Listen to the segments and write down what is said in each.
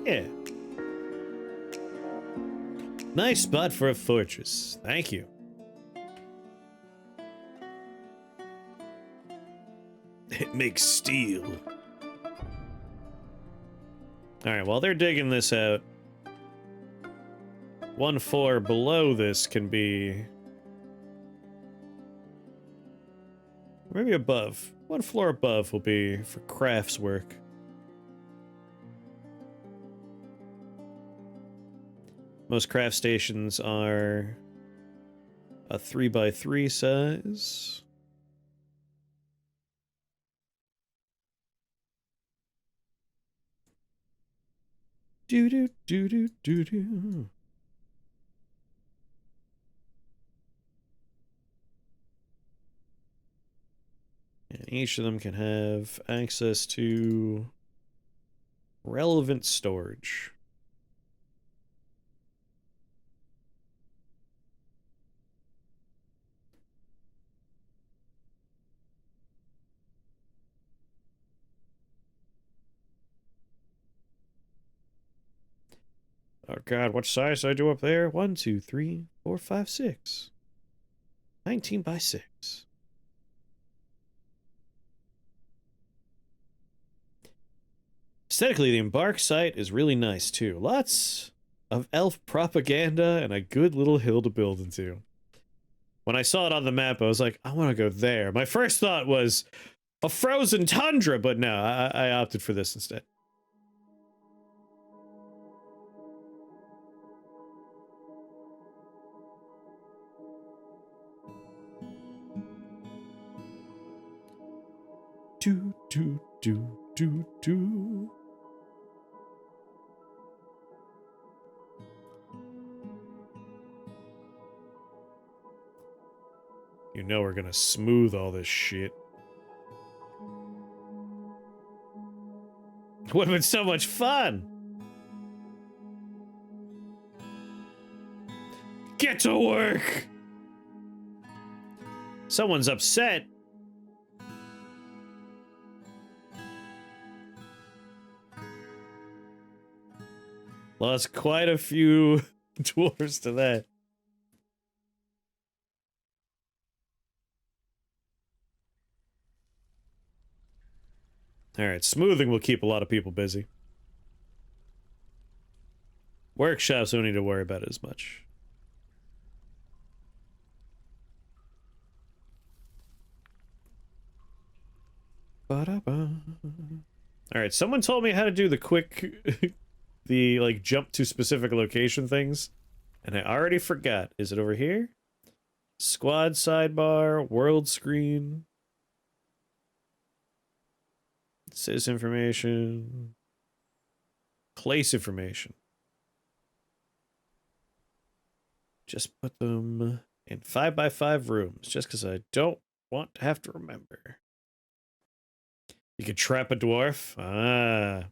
Yeah. Nice spot for a fortress. Thank you. It makes steel. Alright, while they're digging this out, one floor below this can be... maybe above. One floor above will be for crafts work. Most craft stations are a 3x3 size. Do do do do do do. And each of them can have access to relevant storage. Oh god, what size did I do up there? 1, 2, 3, 4, 5, 6. 19 by 6. Aesthetically, the Embark site is really nice too. Lots of elf propaganda and a good little hill to build into. When I saw it on the map, I was like, I want to go there. My first thought was a frozen tundra, but no, I opted for this instead. Do, do, do, do, do. You know we're gonna smooth all this shit. It would have been so much fun! Get to work! Someone's upset. Lost quite a few dwarves to that. Alright, smoothing will keep a lot of people busy. Workshops don't need to worry about it as much. Alright, someone told me how to do the quick... the, like, jump to specific location things. And I already forgot. Is it over here? Squad sidebar, world screen... Says information. Place information. Just put them in 5x5 rooms, just because I don't want to have to remember. You could trap a dwarf? Ah.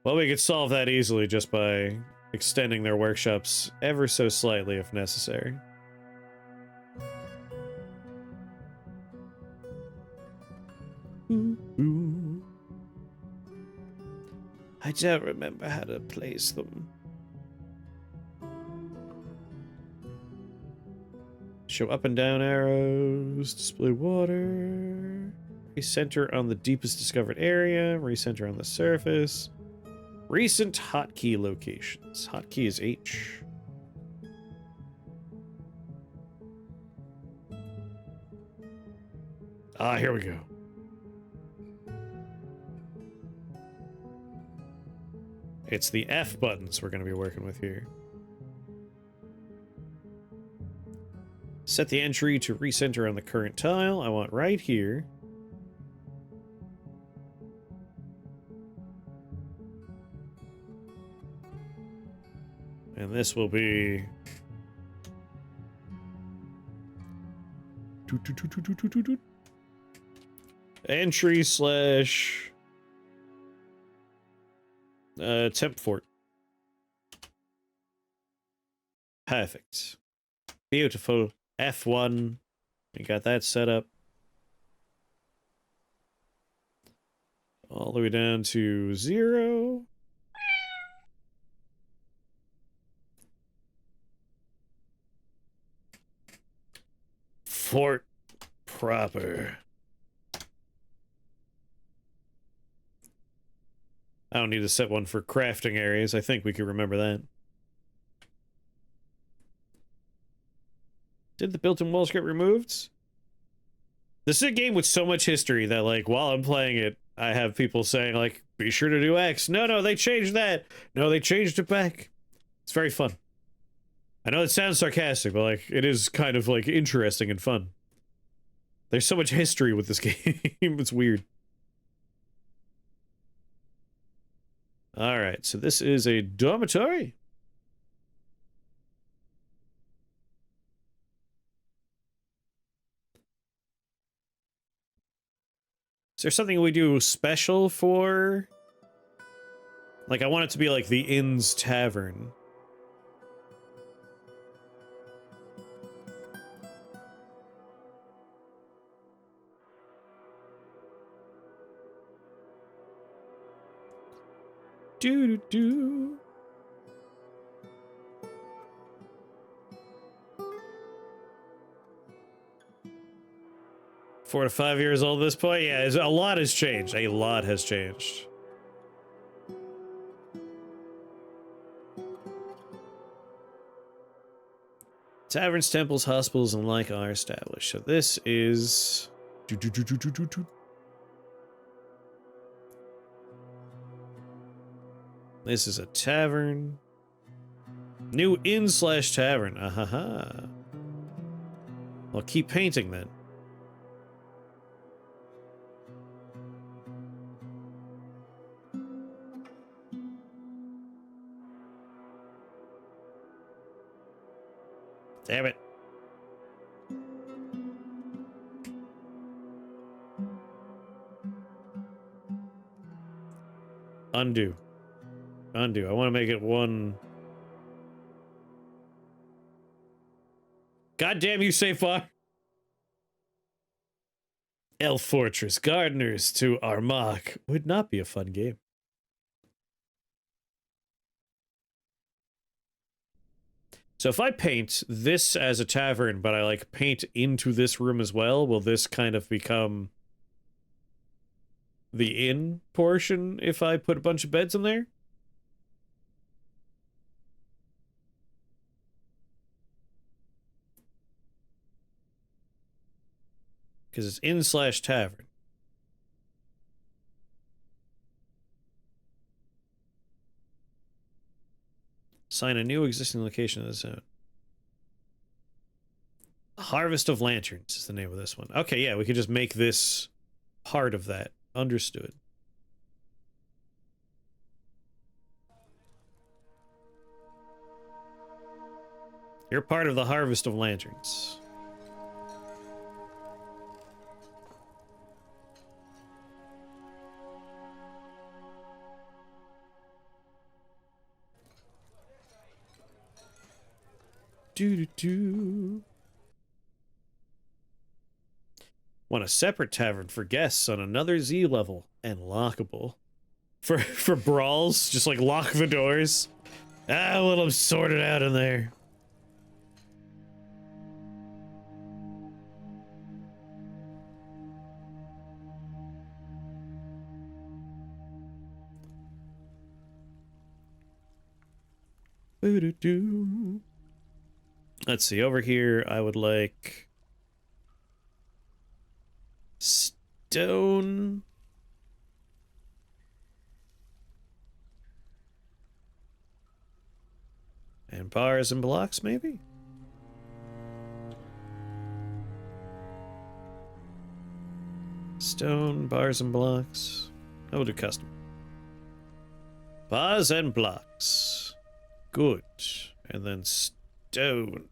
Well, we could solve that easily just by extending their workshops ever so slightly if necessary. Ooh. I don't remember how to place them. Show up and down arrows, display water, recenter on the deepest discovered area, recenter on the surface, recent hotkey locations. Hotkey is H. Ah, here we go. It's the F buttons we're going to be working with here. Set the entry to recenter on the current tile. I want right here. And this will be... entry slash... temp fort. Perfect. Beautiful. F1. We got that set up. All the way down to 0. fort proper. I don't need to set one for crafting areas. I think we can remember that. Did the built-in walls get removed? This is a game with so much history that, like, while I'm playing it, I have people saying, like, be sure to do X. No, they changed that. No, they changed it back. It's very fun. I know it sounds sarcastic, but, like, it is kind of, like, interesting and fun. There's so much history with this game. It's weird. Alright, so this is a dormitory. Is there something we do special for? Like, I want it to be like the Inn's Tavern. Do-do-do. Four to 5 years old at this point? Yeah, a lot has changed. A lot has changed. Taverns, temples, hospitals, and like are established. So this is... This is a tavern. New inn/tavern. Ahaha. Well, keep painting then. Damn it. Undo. Undo. I want to make it one. God damn you, safe bar. Elf Fortress. Gardeners to Armagh. Would not be a fun game. So if I paint this as a tavern, but I like paint into this room as well, will this kind of become the inn portion if I put a bunch of beds in there? Because it's inn/tavern. Assign a new existing location of the zone. Harvest of Lanterns is the name of this one. Okay, yeah, we could just make this part of that. Understood. You're part of the Harvest of Lanterns. Do-do-do. Want a separate tavern for guests on another Z level and lockable. For brawls, just like lock the doors. Ah, well, I'm sorted out in there. Boo-doo-doo. Let's see, over here, I would like stone. And bars and blocks, maybe? Stone, bars and blocks. I will do custom. Bars and blocks. Good. And then stone.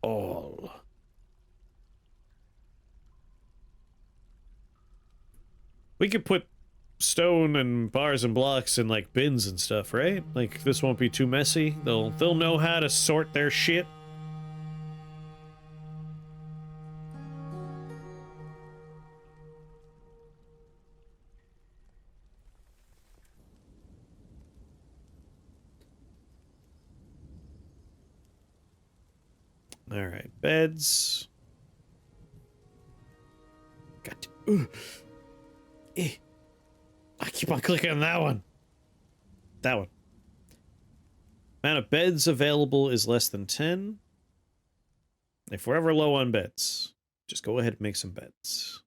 All. We could put stone and bars and blocks in like bins and stuff, right? Like this won't be too messy. They'll know how to sort their shit. All right, beds. Got to, I keep on clicking on that one. That one. Amount of beds available is less than 10. If we're ever low on beds, just go ahead and make some beds.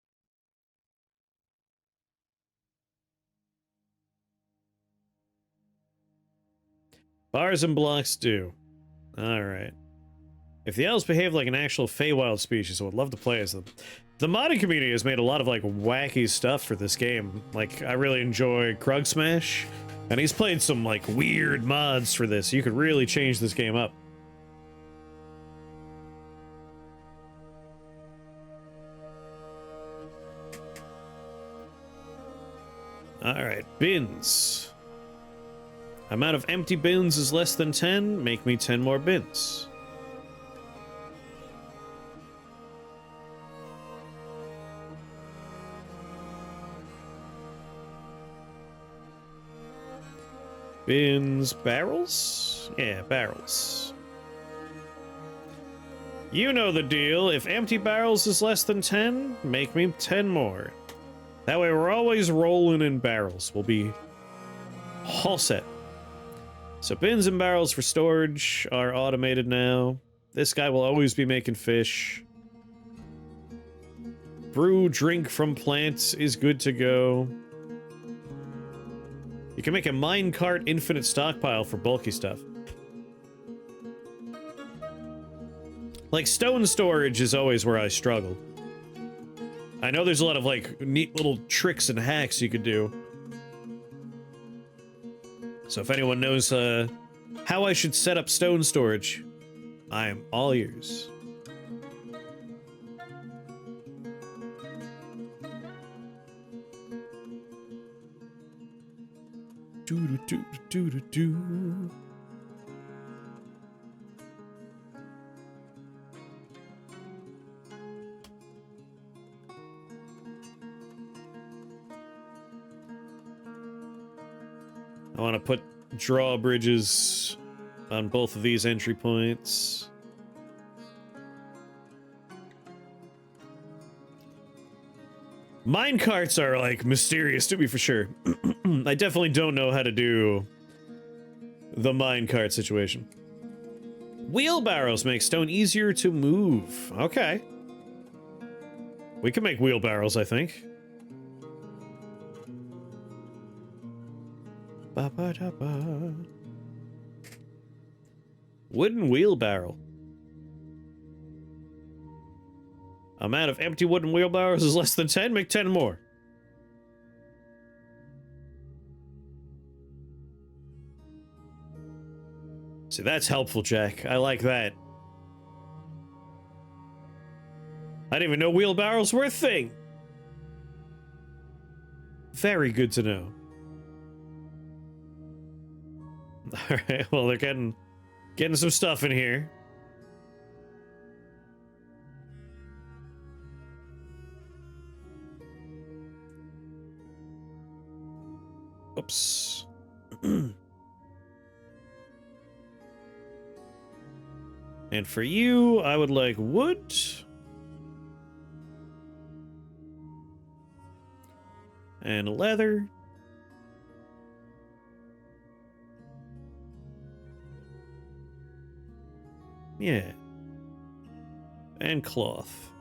Bars and blocks do. Alright. If the elves behave like an actual Feywild species, I would love to play as them. The modding community has made a lot of, like, wacky stuff for this game. Like, I really enjoy Krug Smash, and he's played some, like, weird mods for this. You could really change this game up. Alright, bins. Amount of empty bins is less than 10. Make me 10 more bins. Bins, barrels? Yeah, barrels. You know the deal. If empty barrels is less than 10, make me 10 more. That way we're always rolling in barrels. We'll be all set. So bins and barrels for storage are automated now. This guy will always be making fish. Brew drink from plants is good to go. You can make a minecart infinite stockpile for bulky stuff. Like, stone storage is always where I struggle. I know there's a lot of, like, neat little tricks and hacks you could do. So if anyone knows, how I should set up stone storage, I am all ears. Do-do-do-do-do-do. I want to put drawbridges on both of these entry points. Minecarts are, like, mysterious to me for sure. I definitely don't know how to do the minecart situation. Wheelbarrows make stone easier to move. Okay. We can make wheelbarrows, I think. Ba-ba-da-ba. Wooden wheelbarrow. Amount of empty wooden wheelbarrows is less than 10. Make 10 more. See, that's helpful, Jack. I like that. I didn't even know wheelbarrows were a thing. Very good to know. Alright, well, they're getting some stuff in here. Oops. And for you, I would like wood. And leather. Yeah. And cloth.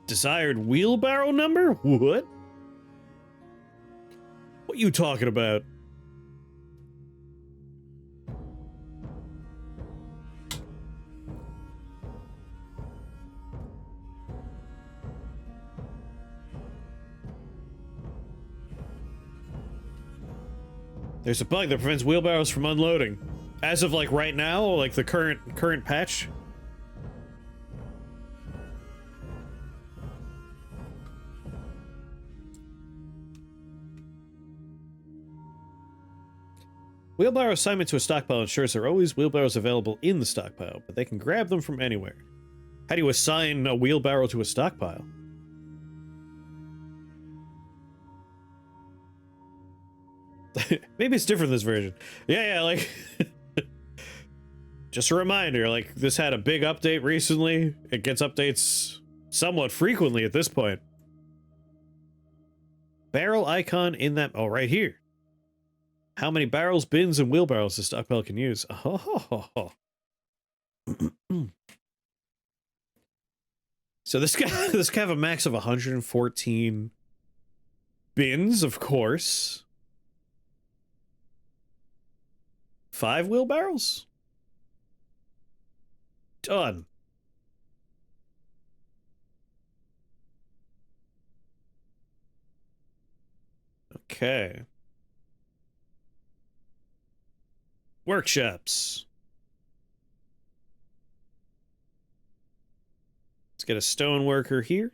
Desired wheelbarrow number? What? What you talking about? There's a bug that prevents wheelbarrows from unloading. As of, like, right now, like the current patch. Wheelbarrow assignment to a stockpile ensures there are always wheelbarrows available in the stockpile, but they can grab them from anywhere. How do you assign a wheelbarrow to a stockpile? Maybe it's different this version. Yeah, like... Just a reminder, like, this had a big update recently. It gets updates somewhat frequently at this point. Barrel icon in that... Oh, right here. How many barrels, bins, and wheelbarrows the stockpile can use? Oh. So this guy have a max of 114 bins, of course. 5 wheelbarrows? Done. Okay. Workshops. Let's get a stone worker here.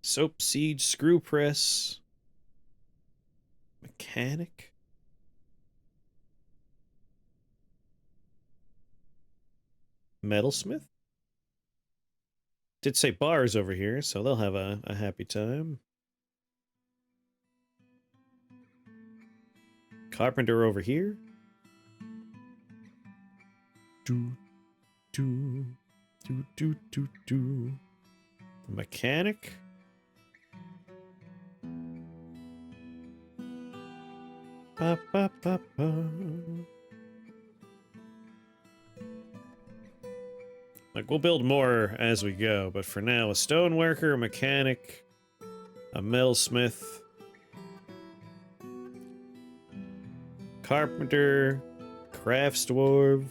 Soap seed screw press. Mechanic. Metalsmith. Did say bars over here, so they'll have a happy time. Carpenter over here. Do. The mechanic. Ba, ba, ba, ba. Like, we'll build more as we go, but for now, a stoneworker, a mechanic, a metalsmith, carpenter, crafts dwarf.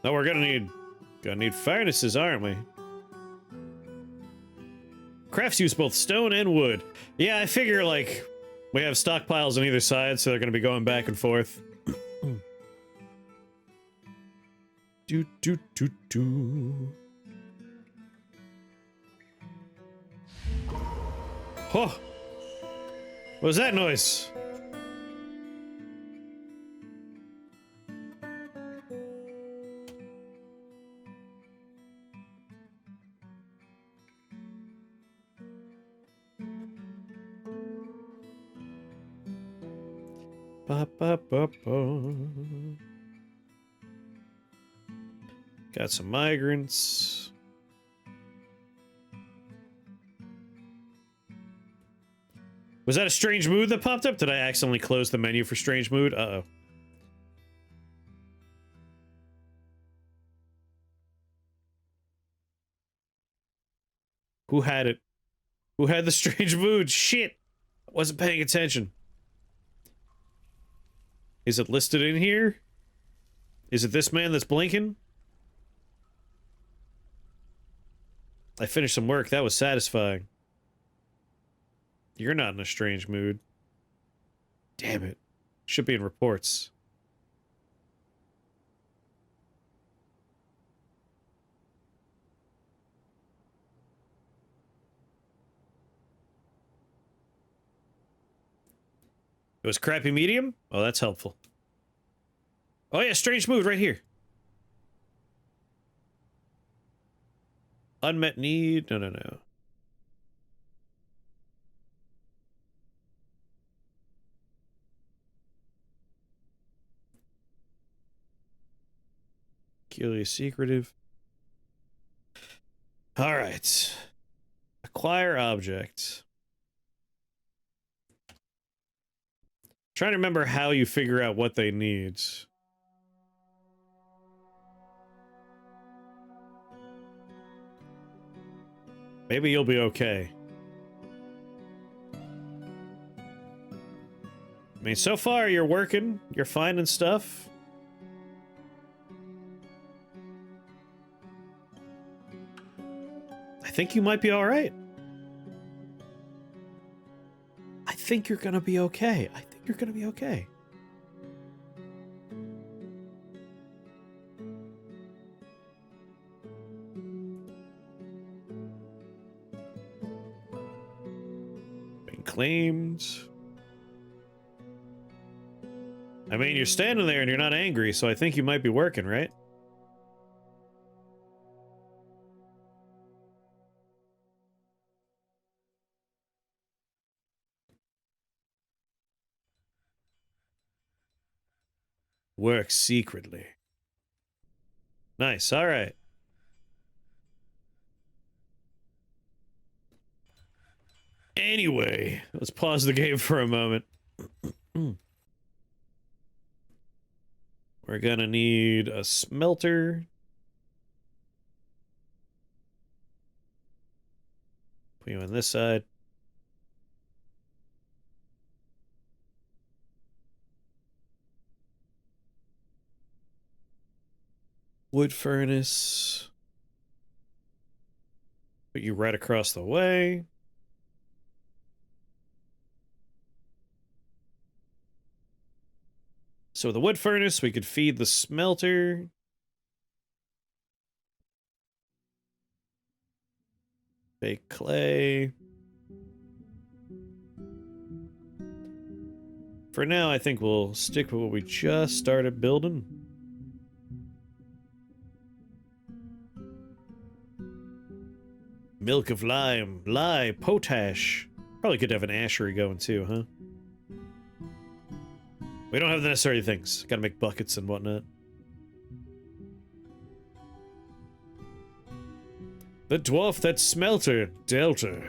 Oh, we're gonna need furnaces, aren't we? Crafts use both stone and wood. Yeah, I figure, like, we have stockpiles on either side, so they're gonna be going back and forth. Oh! What was that noise? Ba, ba, ba, ba. Got some migrants. Was that a strange mood that popped up? Did I accidentally close the menu for strange mood? Uh-oh. Who had it? Who had the strange mood? Shit! I wasn't paying attention. Is it listed in here? Is it this man that's blinking? I finished some work. That was satisfying. You're not in a strange mood. Damn it. Should be in reports. It was crappy medium? Oh, that's helpful. Oh yeah, strange mood right here. Unmet need? No. Curious secretive. Alright. Acquire object. Trying to remember how you figure out what they need. Maybe you'll be okay. I mean, so far you're working, you're finding stuff. I think you might be alright. I think you're gonna be okay. I think you're gonna be okay. Been claimed. I mean, you're standing there and you're not angry, so I think you might be working, right? Work secretly. Nice, alright. Anyway, let's pause the game for a moment. We're gonna need a smelter. Put you on this side. Wood furnace. Put you right across the way. So the wood furnace, we could feed the smelter. Bake clay. For now, I think we'll stick with what we just started building. Milk of lime, lye, potash. Probably could have an ashery going too, huh? We don't have the necessary things. Gotta make buckets and whatnot. The dwarf that smelter, Delta.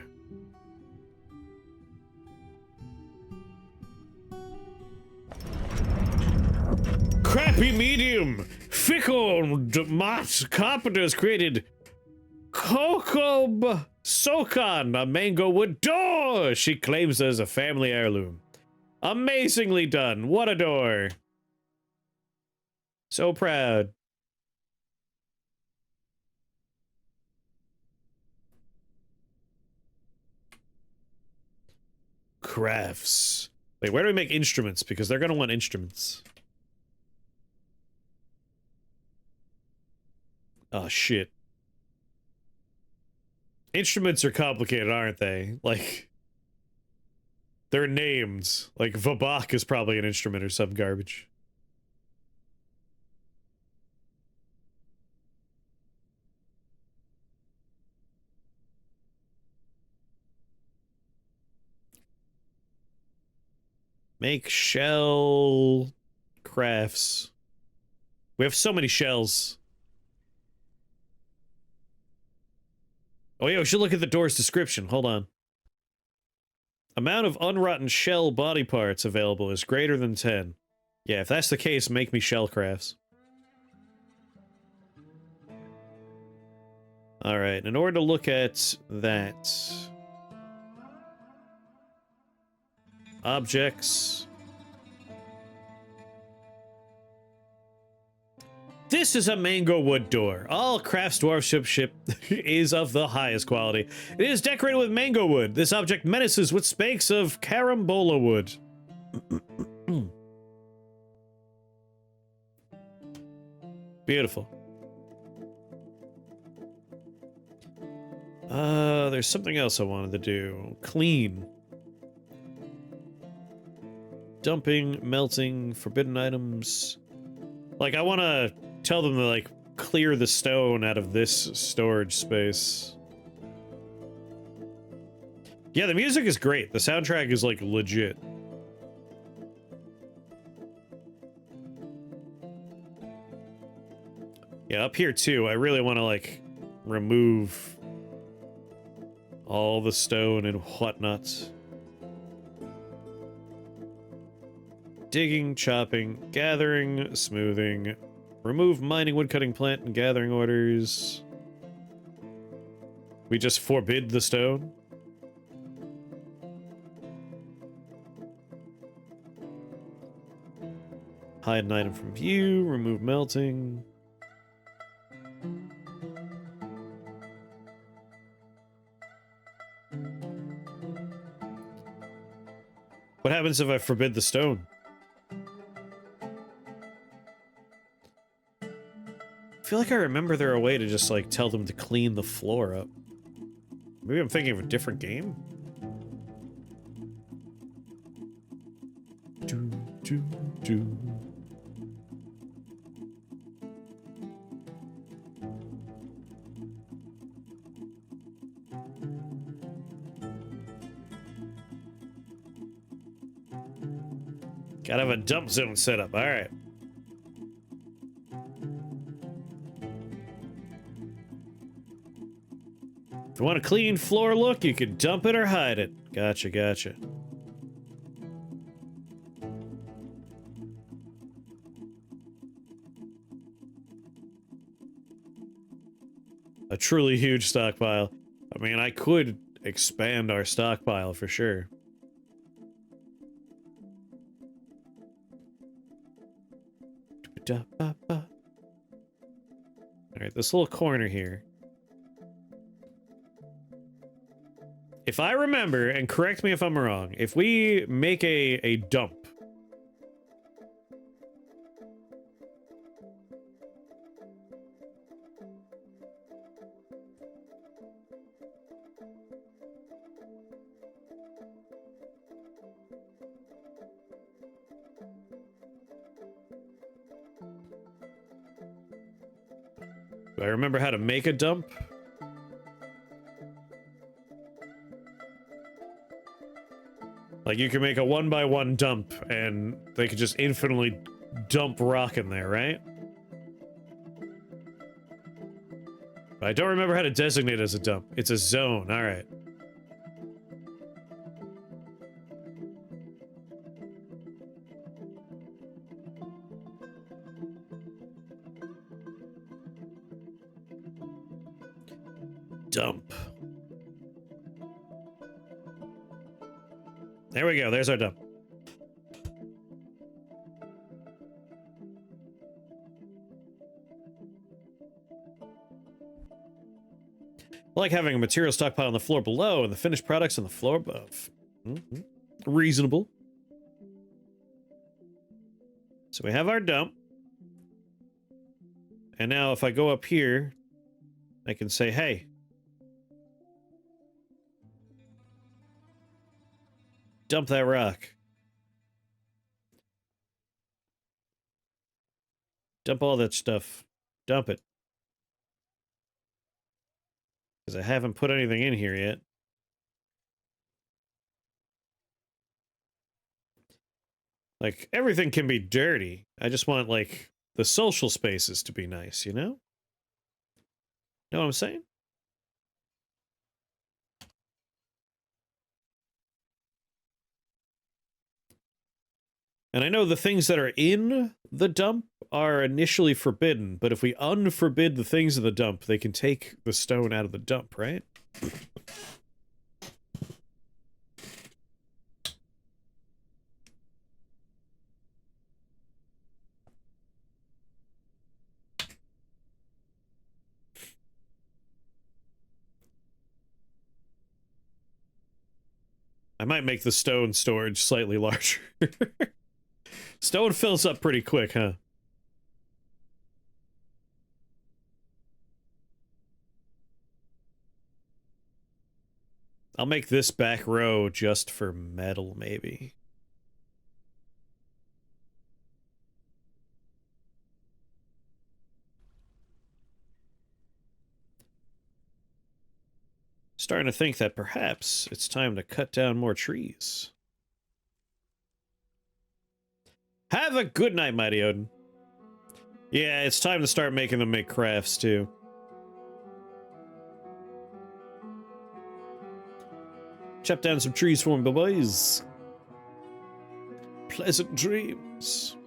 Crappy medium! Fickle Mat Carpenters created Kokob Sokan, a mango wood door she claims as a family heirloom. Amazingly done. What a door. So proud. Crafts. Wait, where do we make instruments? Because they're gonna want instruments. Oh, shit. Instruments are complicated, aren't they? Like, they're named. Like, Vabak is probably an instrument or some garbage. Make shell crafts. We have so many shells. Oh yeah, we should look at the door's description. Hold on. Amount of unrotten shell body parts available is greater than 10. Yeah, if that's the case, make me shell crafts. Alright, in order to look at that... Objects... This is a mango wood door. All crafts dwarfship is of the highest quality. It is decorated with mango wood. This object menaces with spanks of carambola wood. Beautiful. There's something else I wanted to do. Clean. Dumping, melting, forbidden items. Like, I want to tell them to, like, clear the stone out of this storage space. Yeah, the music is great. The soundtrack is, like, legit. Yeah, up here, too, I really want to, like, remove all the stone and whatnot. Digging, chopping, gathering, smoothing. Remove mining, woodcutting, plant, and gathering orders. We just forbid the stone? Hide an item from view, remove melting. What happens if I forbid the stone? I feel like I remember there a way to just, like, tell them to clean the floor up. Maybe I'm thinking of a different game? Do, do, do. Gotta have a dump zone set up. All right. If you want a clean floor look, you can dump it or hide it. Gotcha, gotcha. A truly huge stockpile. I mean, I could expand our stockpile for sure. Alright, this little corner here. If I remember, and correct me if I'm wrong, if we make a dump. Do I remember how to make a dump? Like, you can make a 1x1 dump, and they could just infinitely dump rock in there, right? But I don't remember how to designate it as a dump. It's a zone, alright. Dump. There we go, there's our dump. I like having a material stockpile on the floor below and the finished products on the floor above. Mm-hmm. Reasonable. So we have our dump. And now if I go up here, I can say, hey, dump that rock. Dump all that stuff. Dump it. Because I haven't put anything in here yet. Like, everything can be dirty. I just want, like, the social spaces to be nice, you know? Know what I'm saying? And I know the things that are in the dump are initially forbidden, but if we unforbid the things in the dump, they can take the stone out of the dump, right? I might make the stone storage slightly larger. Stone fills up pretty quick, huh? I'll make this back row just for metal, maybe. Starting to think that perhaps it's time to cut down more trees. Have a good night, Mighty Odin. Yeah, it's time to start making them make crafts, too. Chop down some trees for me, boys. Pleasant dreams.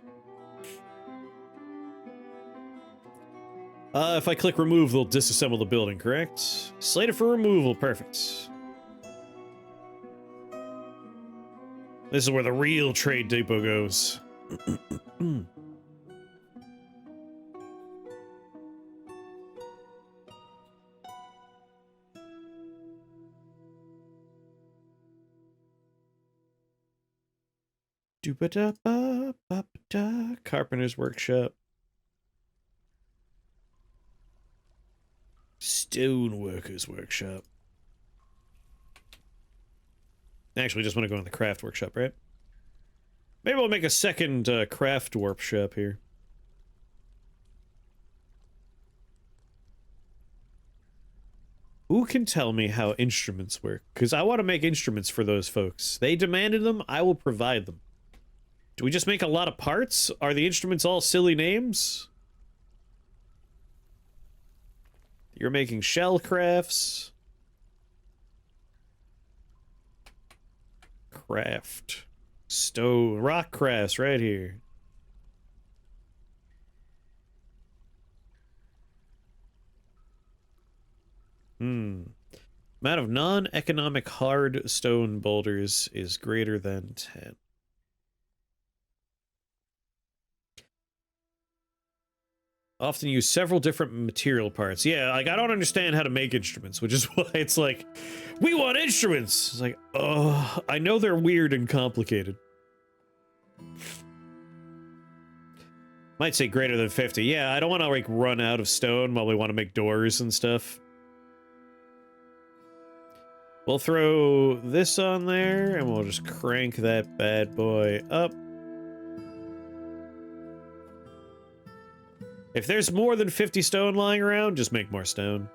If I click remove, they'll disassemble the building, correct? Slated for removal, perfect. This is where the real trade depot goes. Do-ba-da-ba-ba-ba-da. Carpenter's workshop. Stoneworker's workshop. Actually, just want to go in the craft workshop, right? Maybe we'll make a second craft workshop here. Who can tell me how instruments work? Because I want to make instruments for those folks. They demanded them, I will provide them. Do we just make a lot of parts? Are the instruments all silly names? You're making shell crafts. Craft. Stone. Rock crafts right here. Amount of non-economic hard stone boulders is greater than 10. Often use several different material parts. Yeah, like, I don't understand how to make instruments, which is why it's like, we want instruments! It's like, oh, I know they're weird and complicated. Might say greater than 50. Yeah, I don't want to, like, run out of stone while we want to make doors and stuff. We'll throw this on there, and we'll just crank that bad boy up. If there's more than 50 stone lying around, just make more stone.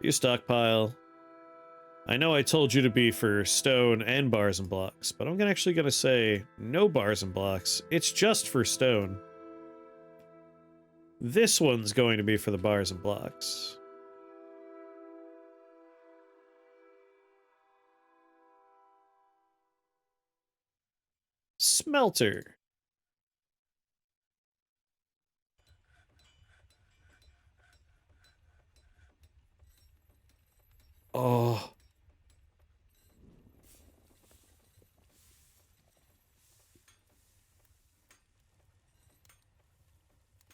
You stockpile. I know I told you to be for stone and bars and blocks, but I'm actually gonna say no bars and blocks. It's just for stone. This one's going to be for the bars and blocks. Smelter. Oh.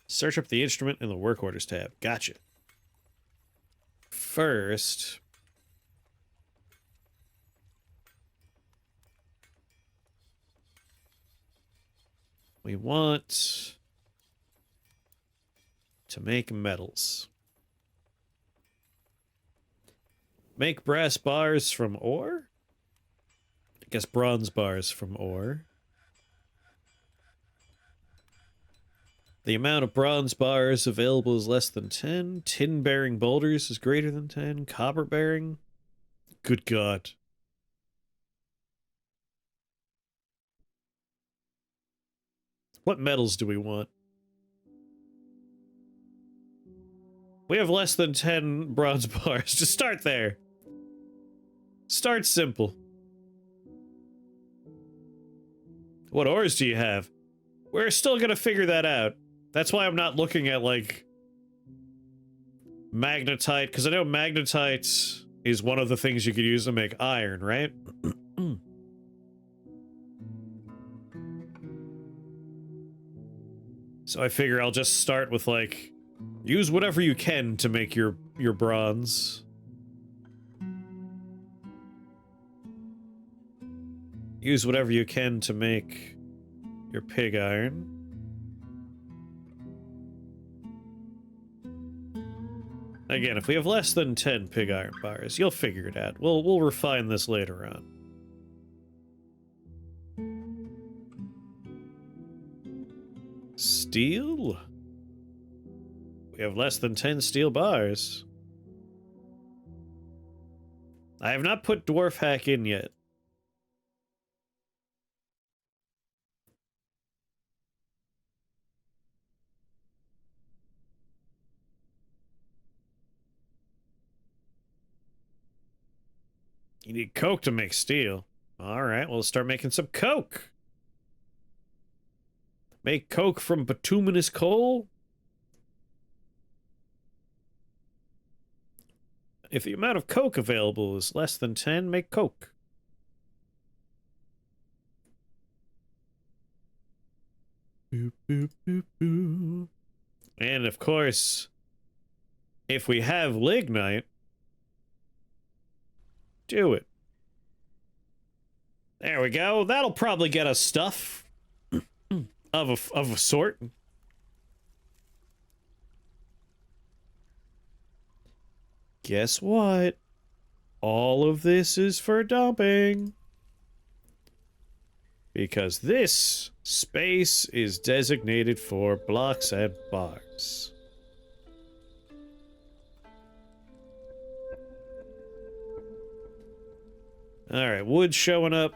Search up the instrument in the work orders tab. Gotcha. First, we want to make metals. Make brass bars from ore? I guess bronze bars from ore. The amount of bronze bars available is less than 10. Tin-bearing boulders is greater than 10. Copper-bearing? Good God. What metals do we want? We have less than 10 bronze bars. Just start there. Start simple. What ores do you have? We're still gonna figure that out. That's why I'm not looking at, like, magnetite, because I know magnetite is one of the things you could use to make iron, right? So I figure I'll just start with, like, use whatever you can to make your bronze. Use whatever you can to make your pig iron. Again, if we have less than 10 pig iron bars, you'll figure it out. We'll refine this later on. Steel? We have less than 10 steel bars. I have not put dwarf hack in yet. You need coke to make steel. Alright, we'll start making some coke. Make coke from bituminous coal? If the amount of coke available is less than 10, make coke. Boop, boop, boop, boop. And of course, if we have lignite, do it. There we go. That'll probably get us stuff of a sort. Guess what? All of this is for dumping. Because this space is designated for blocks and bars. Alright, wood showing up.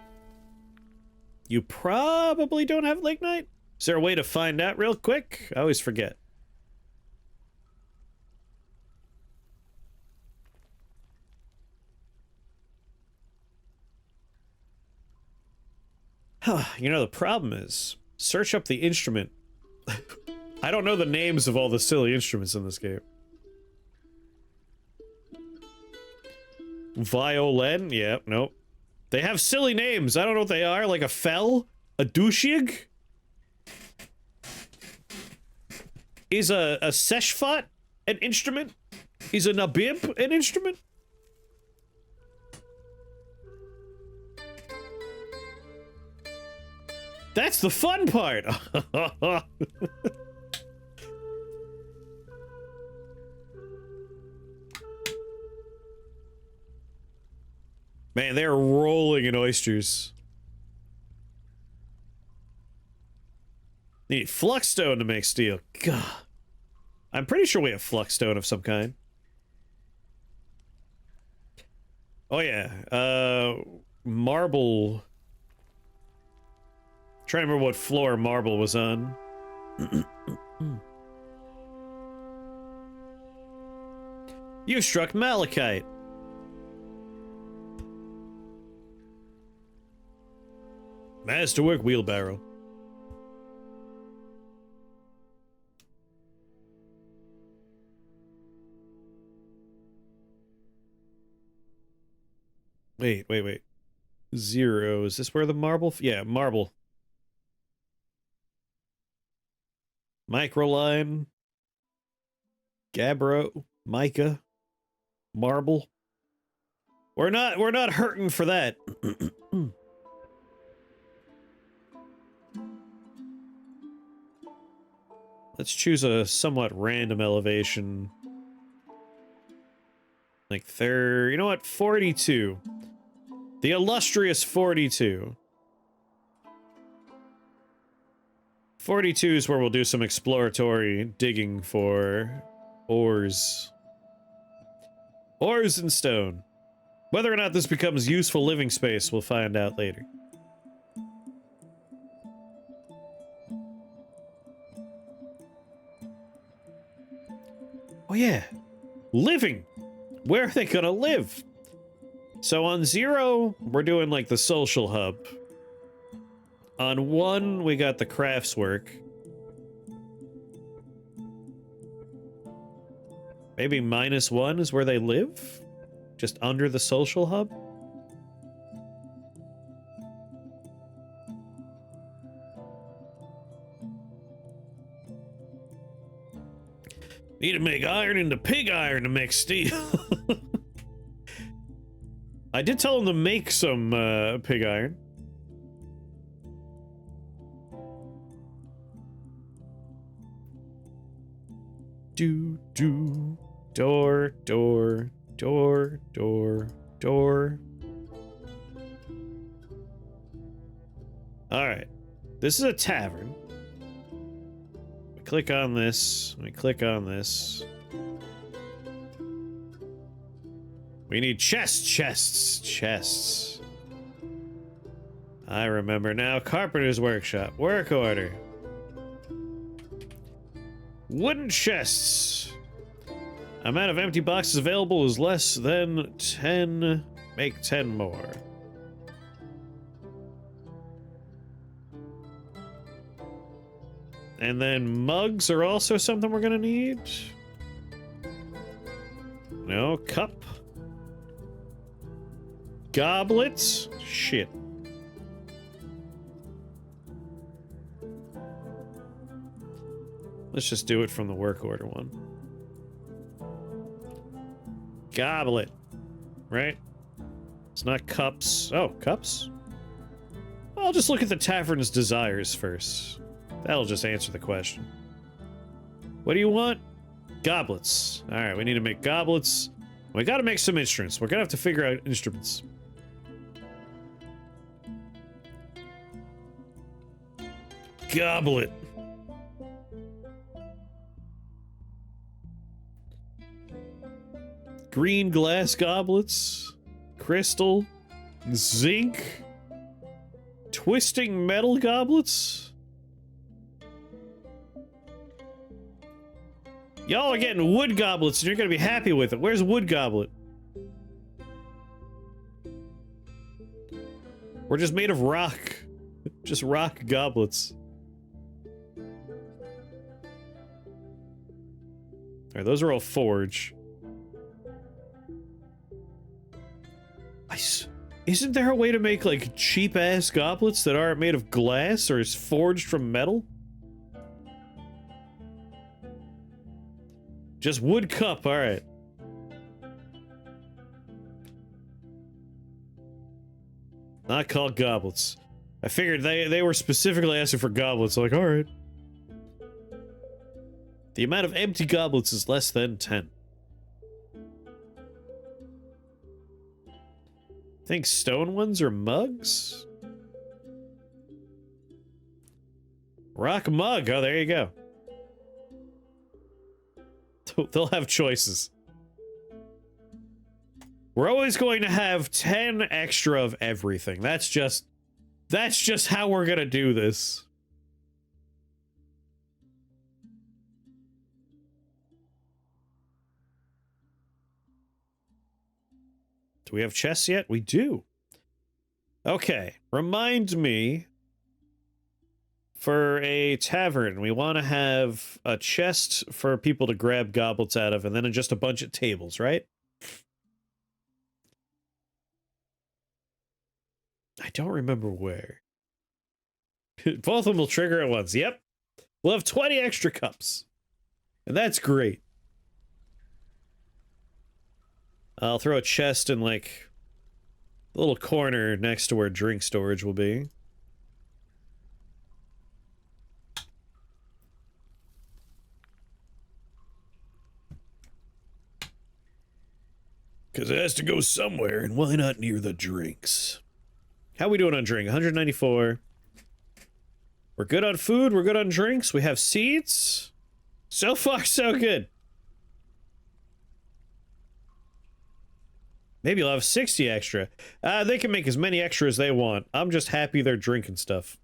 You probably don't have lignite? Is there a way to find out real quick? I always forget. You know, the problem is, search up the instrument. I don't know the names of all the silly instruments in this game. Violin? Yeah, nope. They have silly names. I don't know what they are. Like a fel? A douchig? Is a seshfot an instrument? Is a nabib an instrument? That's the fun part! Man, they're rolling in oysters. Need fluxstone to make steel. God. I'm pretty sure we have fluxstone of some kind. Oh yeah, marble. Trying to remember what floor marble was on. You struck malachite. Masterwork wheelbarrow. Wait. 0. Is this where the marble? Yeah, marble. Microline. Gabbro. Mica. Marble. We're not hurting for that. Let's choose a somewhat random elevation. Like third, you know what? 42. The illustrious 42. 42 is where we'll do some exploratory digging for ores. Ores and stone. Whether or not this becomes useful living space, we'll find out later. Oh yeah, living. Where are they gonna live? So on 0, we're doing like the social hub. On 1, we got the craftswork. Maybe -1 is where they live? Just under the social hub? Need to make iron into pig iron to make steel. I did tell him to make some pig iron. Door. Alright. This is a tavern. Click on this. Let me click on this. We need chests. I remember now. Carpenter's workshop. Work order. Wooden chests. Amount of empty boxes available is less than 10. Make 10 more. And then mugs are also something we're gonna need. No, cup. Goblets? Shit. Let's just do it from the work order one. Goblet. Right? It's not cups. Oh, cups? I'll just look at the tavern's desires first. That'll just answer the question. What do you want? Goblets. Alright, we need to make goblets. We gotta make some instruments. We're gonna have to figure out instruments. Goblet. Green glass goblets. Crystal. Zinc. Twisting metal goblets? Y'all are getting wood goblets and you're gonna be happy with it. Where's wood goblet? We're just made of rock. Just rock goblets. Alright, those are all forge. Isn't there a way to make, like, cheap-ass goblets that aren't made of glass or is forged from metal? Just wood cup, alright. Not called goblets. I figured they were specifically asking for goblets, like, alright. The amount of empty goblets is less than 10. I think stone ones are mugs? Rock mug. Oh, there you go. They'll have choices. We're always going to have 10 extra of everything. That's just how we're gonna do this. Do we have chests yet? We do. Okay, remind me, for a tavern, we want to have a chest for people to grab goblets out of, and then just a bunch of tables, right? I don't remember where. Both of them will trigger at once. Yep. We'll have 20 extra cups. And that's great. I'll throw a chest in, like, the little corner next to where drink storage will be. Because it has to go somewhere, and why not near the drinks? How we doing on drink? 194. We're good on food, we're good on drinks, we have seeds. So far, so good. Maybe you'll have 60 extra. They can make as many extra as they want. I'm just happy they're drinking stuff.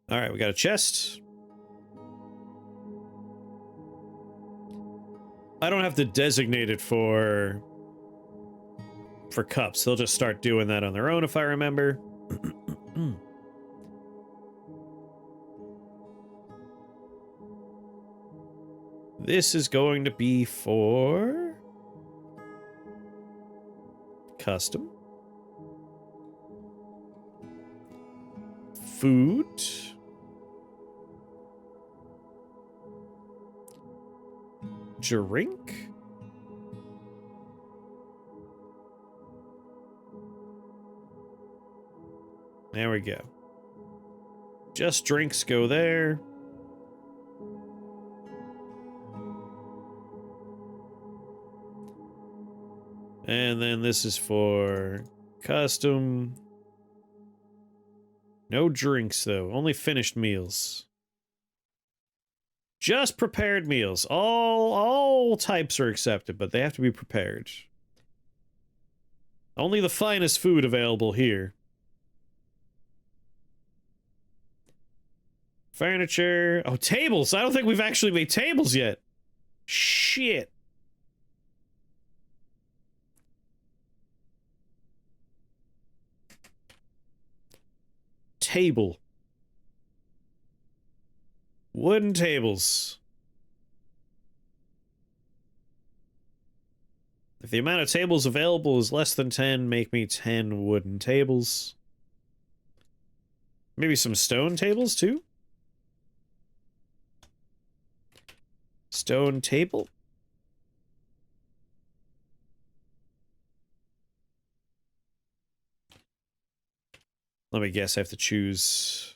Alright, we got a chest. I don't have to designate it for cups. They'll just start doing that on their own, if I remember. This is going to be for custom. Food. Drink. There we go. Just drinks go there. And then this is for custom. No drinks, though. Only finished meals. Just prepared meals. All types are accepted, but they have to be prepared. Only the finest food available here. Furniture. Oh, tables. I don't think we've actually made tables yet. Shit. Table. Wooden tables. If the amount of tables available is less than 10, make me 10 wooden tables. Maybe some stone tables, too? Stone table? Let me guess, I have to choose...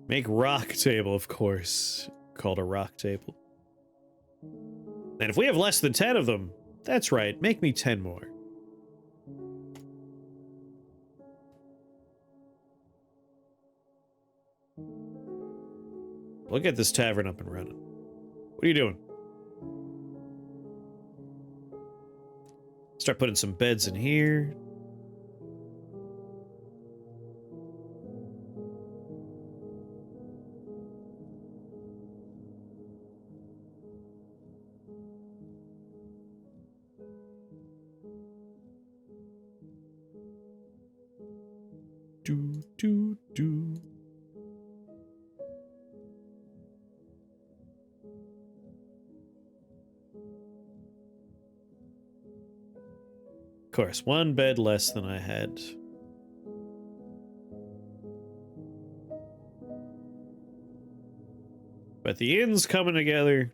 Make rock table, of course. Called a rock table. And if we have less than 10 of them, that's right, make me 10 more. We'll get this tavern up and running. What are you doing? Start putting some beds in here. Do. Of course, one bed less than I had. But the inn's coming together.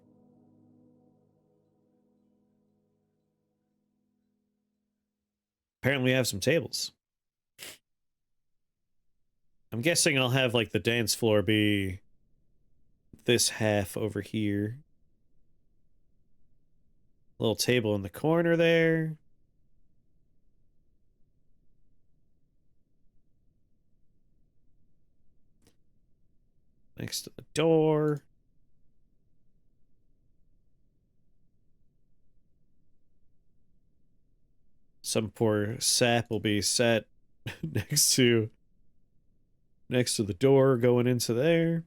Apparently we have some tables. I'm guessing I'll have, like, the dance floor be this half over here. Little table in the corner there. Next to the door. Some poor sap will be sat next to the door going into there.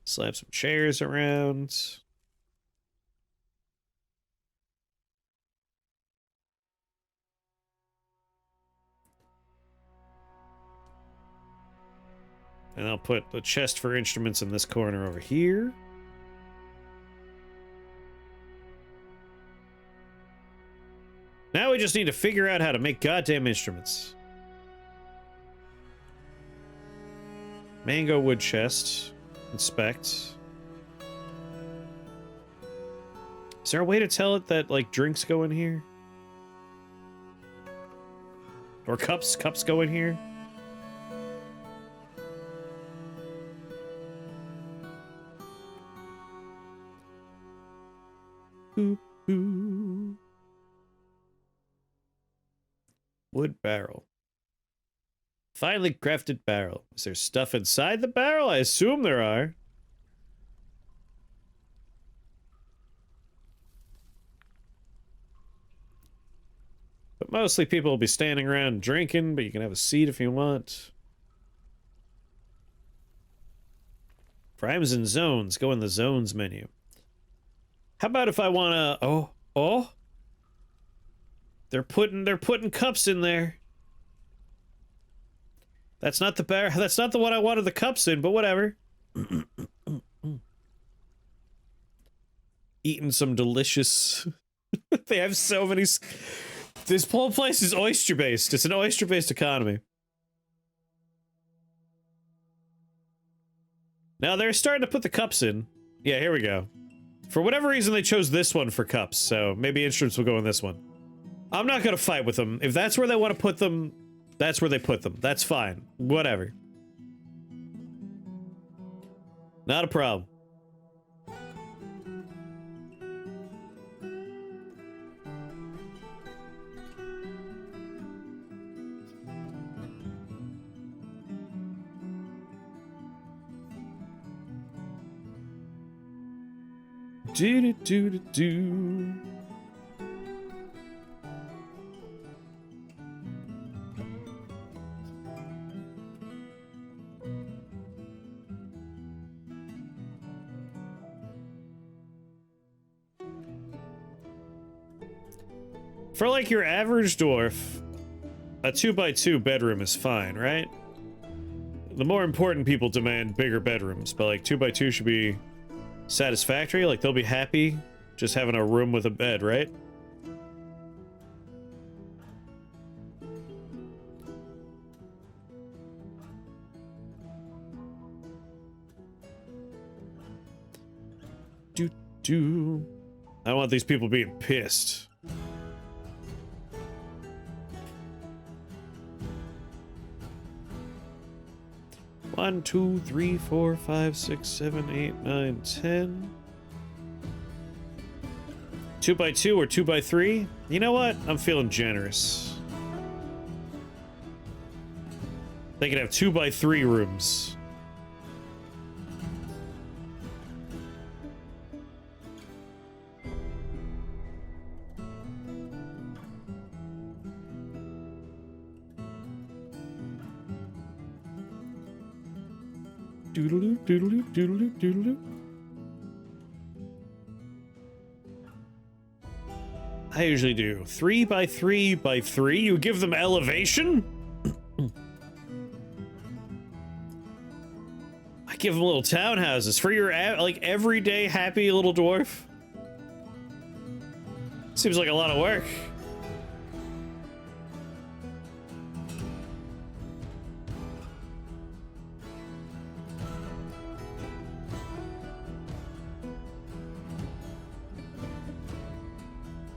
Slap some chairs around. And I'll put the chest for instruments in this corner over here. Now we just need to figure out how to make goddamn instruments. Mango wood chest. Inspect. Is there a way to tell it that, like, drinks go in here? Or cups go in here? Boop, boop. Wood barrel. Finely crafted barrel. Is there stuff inside the barrel? I assume there are. But mostly people will be standing around drinking, but you can have a seat if you want. Primes and zones. Go in the zones menu. How about if I wanna... Oh? They're putting cups in there. That's not the barrel. That's not the one I wanted the cups in, but whatever. Eating some delicious... They have so many... This whole place is oyster-based. It's an oyster-based economy. Now they're starting to put the cups in. Yeah, here we go. For whatever reason, they chose this one for cups, so maybe instruments will go in this one. I'm not gonna fight with them. If that's where they want to put them, that's where they put them. That's fine. Whatever. Not a problem. Do. For, like, your average dwarf, a 2x2 bedroom is fine, right? The more important people demand bigger bedrooms, but, like, 2x2 should be satisfactory. Like, they'll be happy just having a room with a bed, right? Do. I want these people being pissed. One, 2, 3, 4, 5, 6, 7, 8, 9, 10. 2x2 or 2x3? You know what? I'm feeling generous. They can have 2x3 rooms. Doodaloo, doodaloo, doodaloo, doodaloo. I usually do 3x3x3. You give them elevation? I give them little townhouses for your, like, everyday happy little dwarf. Seems like a lot of work.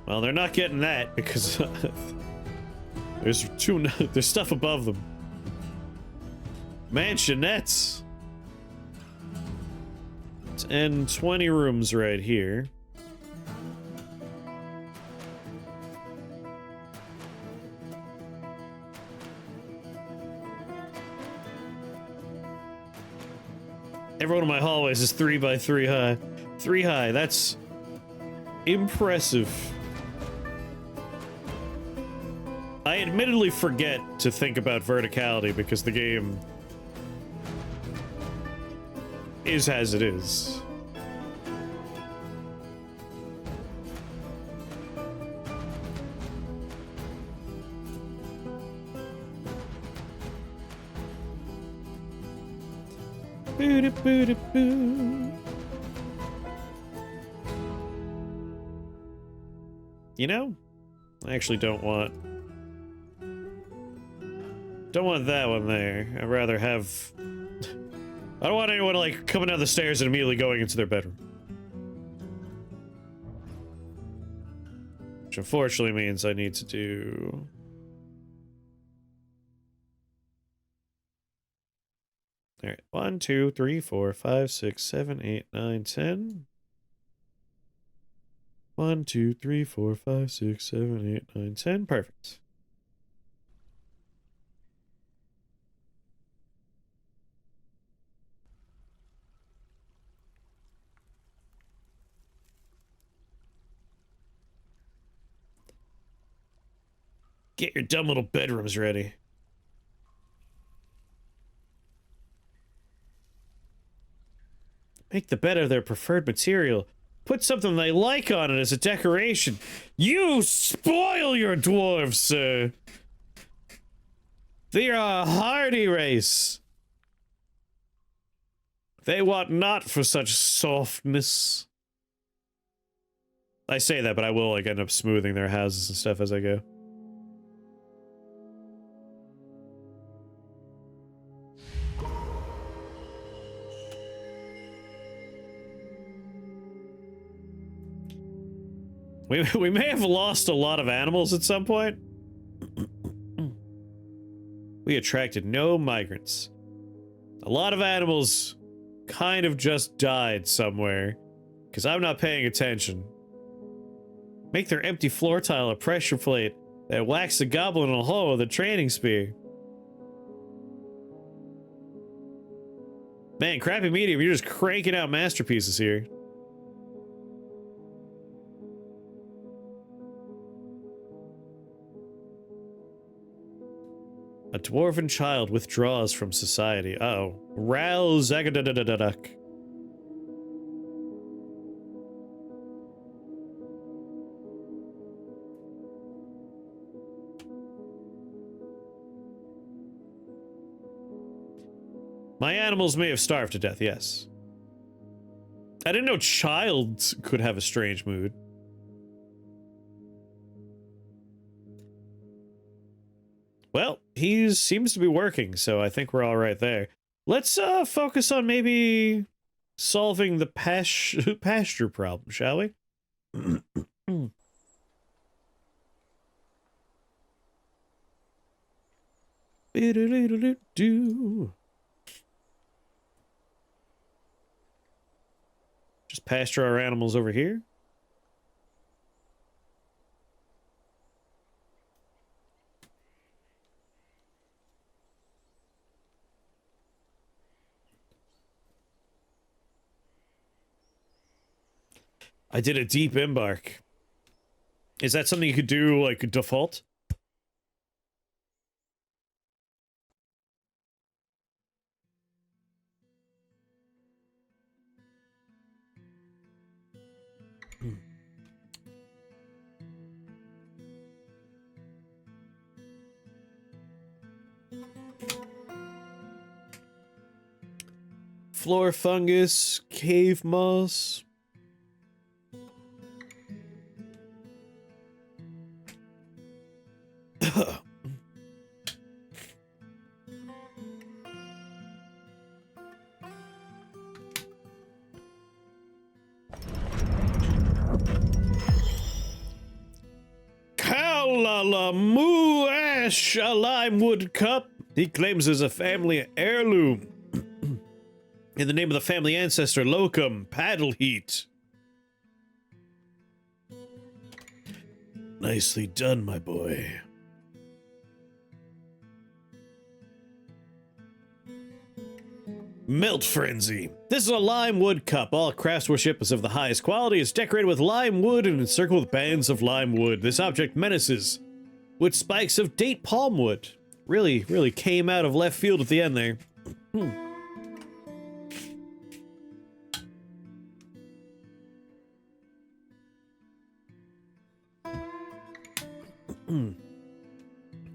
Well, they're not getting that because there's stuff above them. Mansionettes. And 20 rooms right here. Every one of my hallways is 3x3 high. 3 high, that's impressive. I admittedly forget to think about verticality because the game is as it is. Boo-da-boo-da-boo. You know, I actually don't want that one there. I'd rather have... I don't want anyone, like, coming down the stairs and immediately going into their bedroom. Which unfortunately means I need to do... Alright, 1, 2, 3, 4, 5, 6, 7, 8, 9, 10. 1, 2, 3, 4, 5, 6, 7, 8, 9, 10. Perfect. Get your dumb little bedrooms ready. Make the bed of their preferred material. Put something they like on it as a decoration. You spoil your dwarves, sir. They are a hardy race. They want not for such softness. I say that, but I will, like, end up smoothing their houses and stuff as I go. We may have lost a lot of animals at some point. We attracted no migrants. A lot of animals kind of just died somewhere, because I'm not paying attention. Make their empty floor tile a pressure plate that whacks the goblin in a hole with a training spear. Man, crappy medium, you're just cranking out masterpieces here. A dwarven child withdraws from society. Uh-oh. Rouse Zagadadadadak. My animals may have starved to death, yes. I didn't know child could have a strange mood. Well, he seems to be working, so I think we're all right there. Let's focus on maybe solving the pasture problem, shall we? Just pasture our animals over here. I did a deep embark. Is that something you could do, like, default? Floor fungus, cave moss. Kalalamu Ash, a limewood cup. He claims as a family heirloom. In the name of the family ancestor, Locum, paddle heat. Nicely done, my boy. Melt Frenzy. This is a lime wood cup. All craftsmanship is of the highest quality. It's decorated with lime wood and encircled with bands of lime wood. This object menaces with spikes of date palm wood. Really came out of left field at the end there.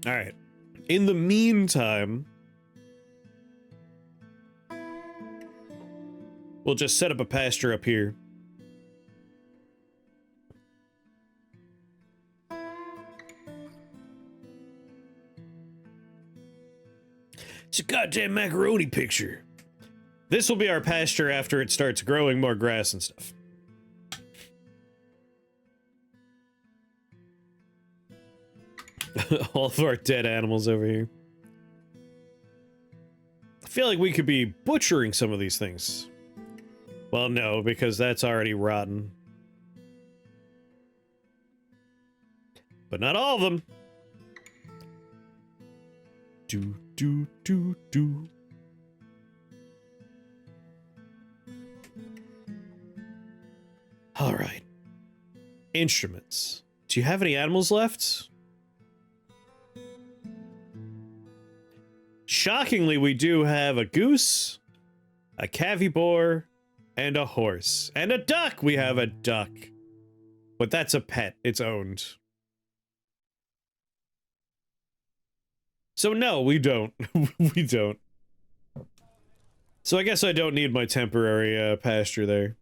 Alright. In the meantime, we'll just set up a pasture up here. It's a goddamn macaroni picture. This will be our pasture after it starts growing more grass and stuff. All of our dead animals over here. I feel like we could be butchering some of these things. Well, no, because that's already rotten. But not all of them. Do. All right. Instruments. Do you have any animals left? Shockingly, we do have a goose, a cavy-boar, and a horse. And a duck! We have a duck. But that's a pet. It's owned. So no, we don't. We don't. So I guess I don't need my temporary pasture there.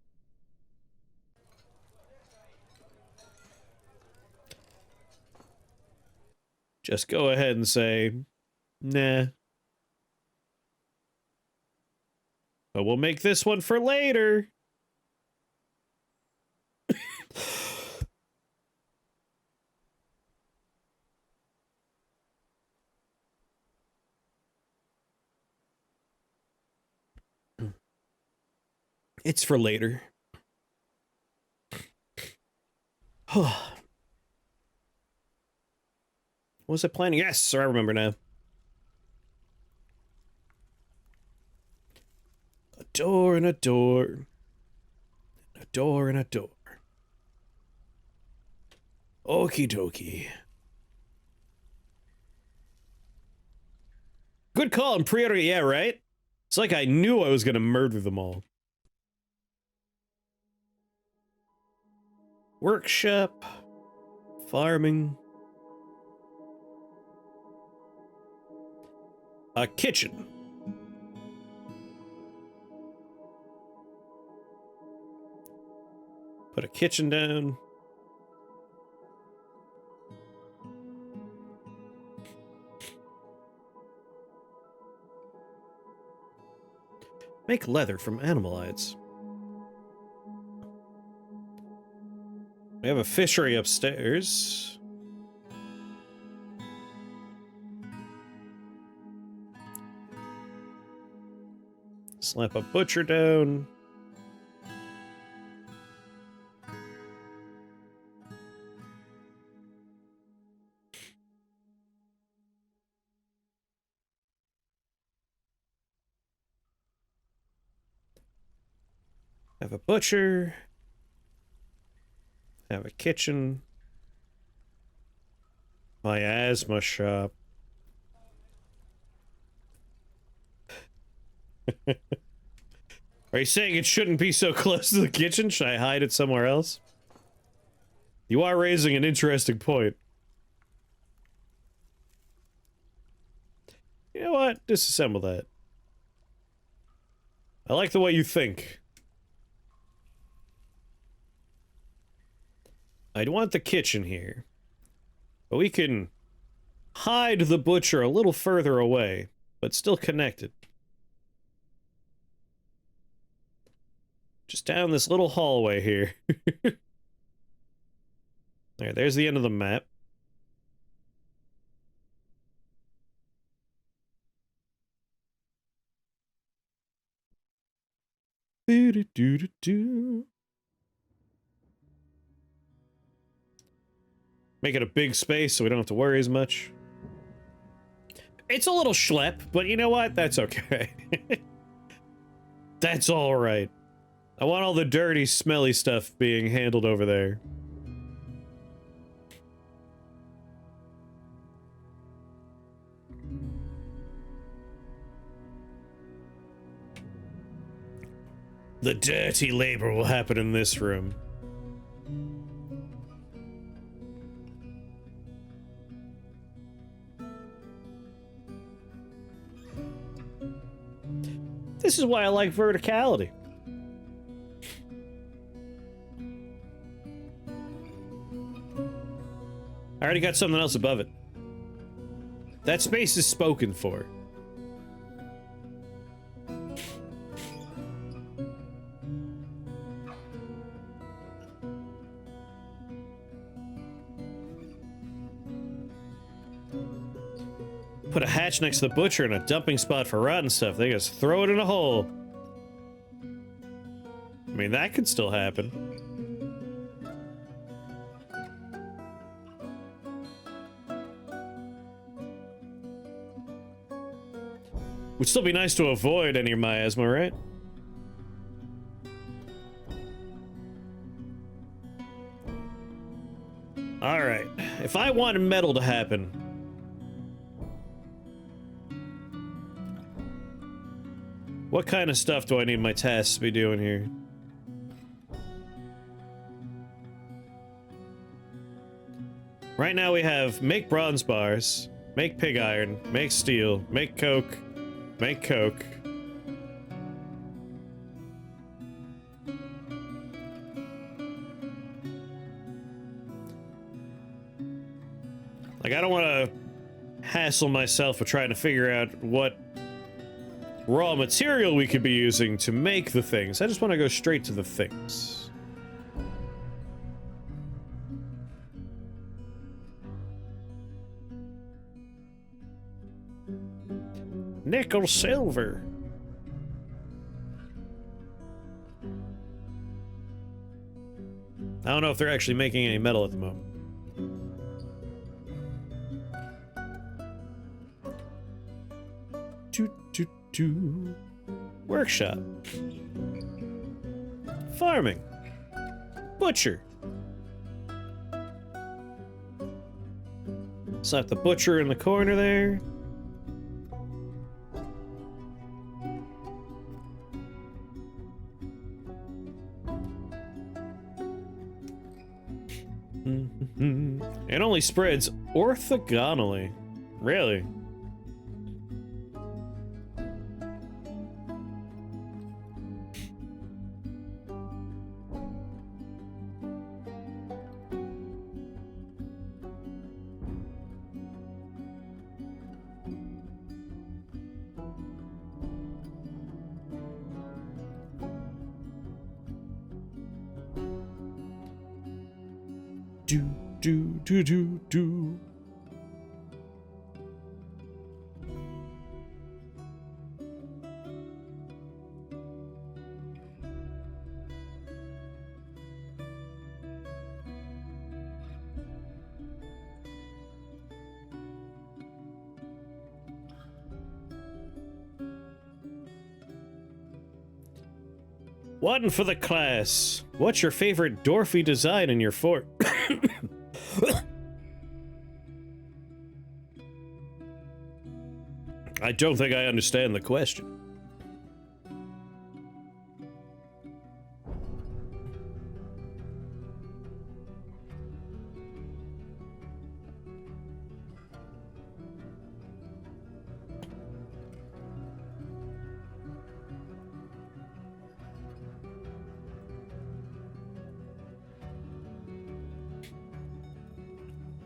Just go ahead and say, nah. But we'll make this one for later. It's for later. What was I planning? Yes, I remember now. A door and a door. A door and a door. Okie dokie. Good call on pre-order, yeah, right? It's like I knew I was gonna murder them all. Workshop. Farming. A kitchen. Put a kitchen down. Make leather from animal hides. We have a fishery upstairs. Slap a butcher down. Have a butcher. Have a kitchen. My asthma shop. Are you saying it shouldn't be so close to the kitchen? Should I hide it somewhere else? You are raising an interesting point. You know what? Disassemble that. I like the way you think. I'd want the kitchen here. But we can hide the butcher a little further away, but still connected. Just down this little hallway here. There, there's the end of the map. Do-do-do-do-do. Make it a big space so we don't have to worry as much. It's a little schlep, but you know what? That's okay. That's alright. I want all the dirty, smelly stuff being handled over there. The dirty labor will happen in this room. This is why I like verticality. I already got something else above it. That space is spoken for. Put a hatch next to the butcher and a dumping spot for rotten stuff. They just throw it in a hole. I mean, that could still happen. Would still be nice to avoid any miasma, right? Alright. If I wanted metal to happen... what kind of stuff do I need my tasks to be doing here? Right now we have make bronze bars, make pig iron, make steel, make coke, make coke. Like, I don't want to hassle myself with trying to figure out what raw material we could be using to make the things. I just want to go straight to the things. Nickel silver. I don't know if they're actually making any metal at the moment. Workshop. Farming. Butcher. Slap the butcher in the corner there. It only spreads orthogonally. Really? Do. One for the class. What's your favorite dwarfy design in your fort? I don't think I understand the question.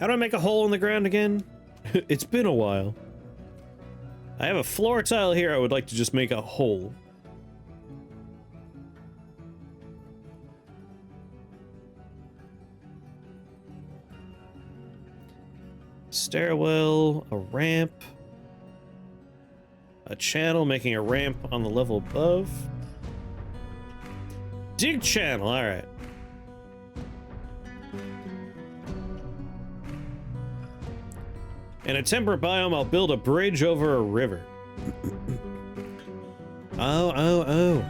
How do I make a hole in the ground again? It's been a while. I have a floor tile here. I would like to just make a hole. Stairwell, a ramp. A channel, making a ramp on the level above. Dig channel, alright. In a temperate biome, I'll build a bridge over a river. Oh.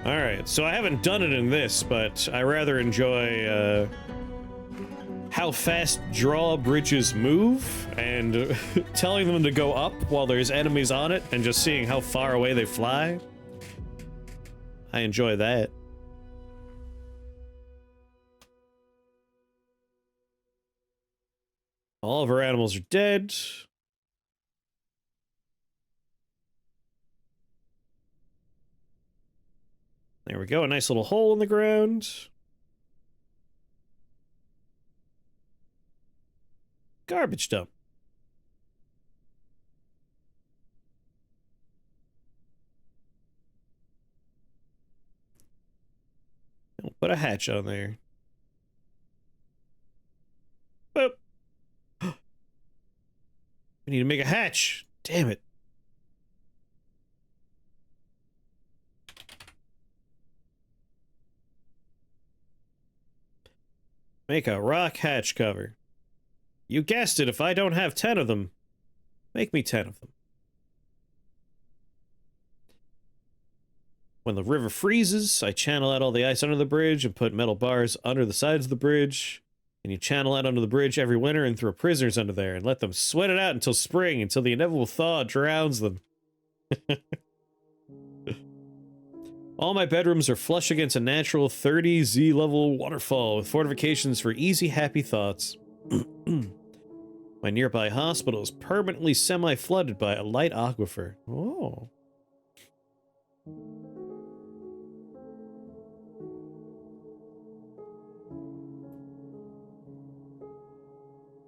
Alright, so I haven't done it in this, but I rather enjoy, how fast drawbridges move, and telling them to go up while there's enemies on it, and just seeing how far away they fly. I enjoy that. All of our animals are dead. There we go, a nice little hole in the ground. Garbage dump. We'll put a hatch on there. Boop. We need to make a hatch. Damn it. Make a rock hatch cover. You guessed it, if I don't have 10 of them, make me 10 of them. When the river freezes, I channel out all the ice under the bridge and put metal bars under the sides of the bridge. And you channel out under the bridge every winter and throw prisoners under there and let them sweat it out until spring, until the inevitable thaw drowns them. All my bedrooms are flush against a natural 30 Z level waterfall with fortifications for easy, happy thoughts. My nearby hospital is permanently semi-flooded by a light aquifer. Oh.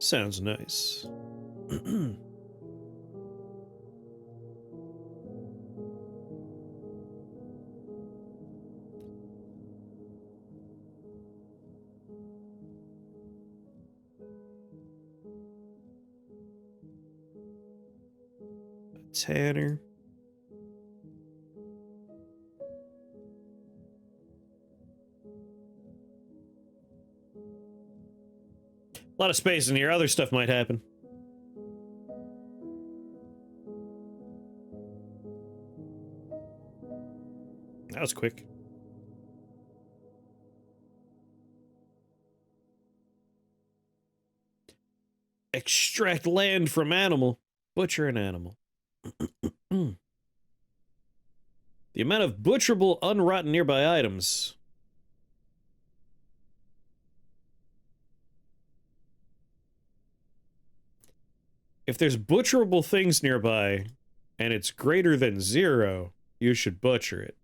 Sounds nice. Tanner. A lot of space in here. Other stuff might happen. That was quick. Extract land from animal. Butcher an animal. The amount of butcherable, unrotten nearby items. If there's butcherable things nearby, and it's greater than 0, you should butcher it.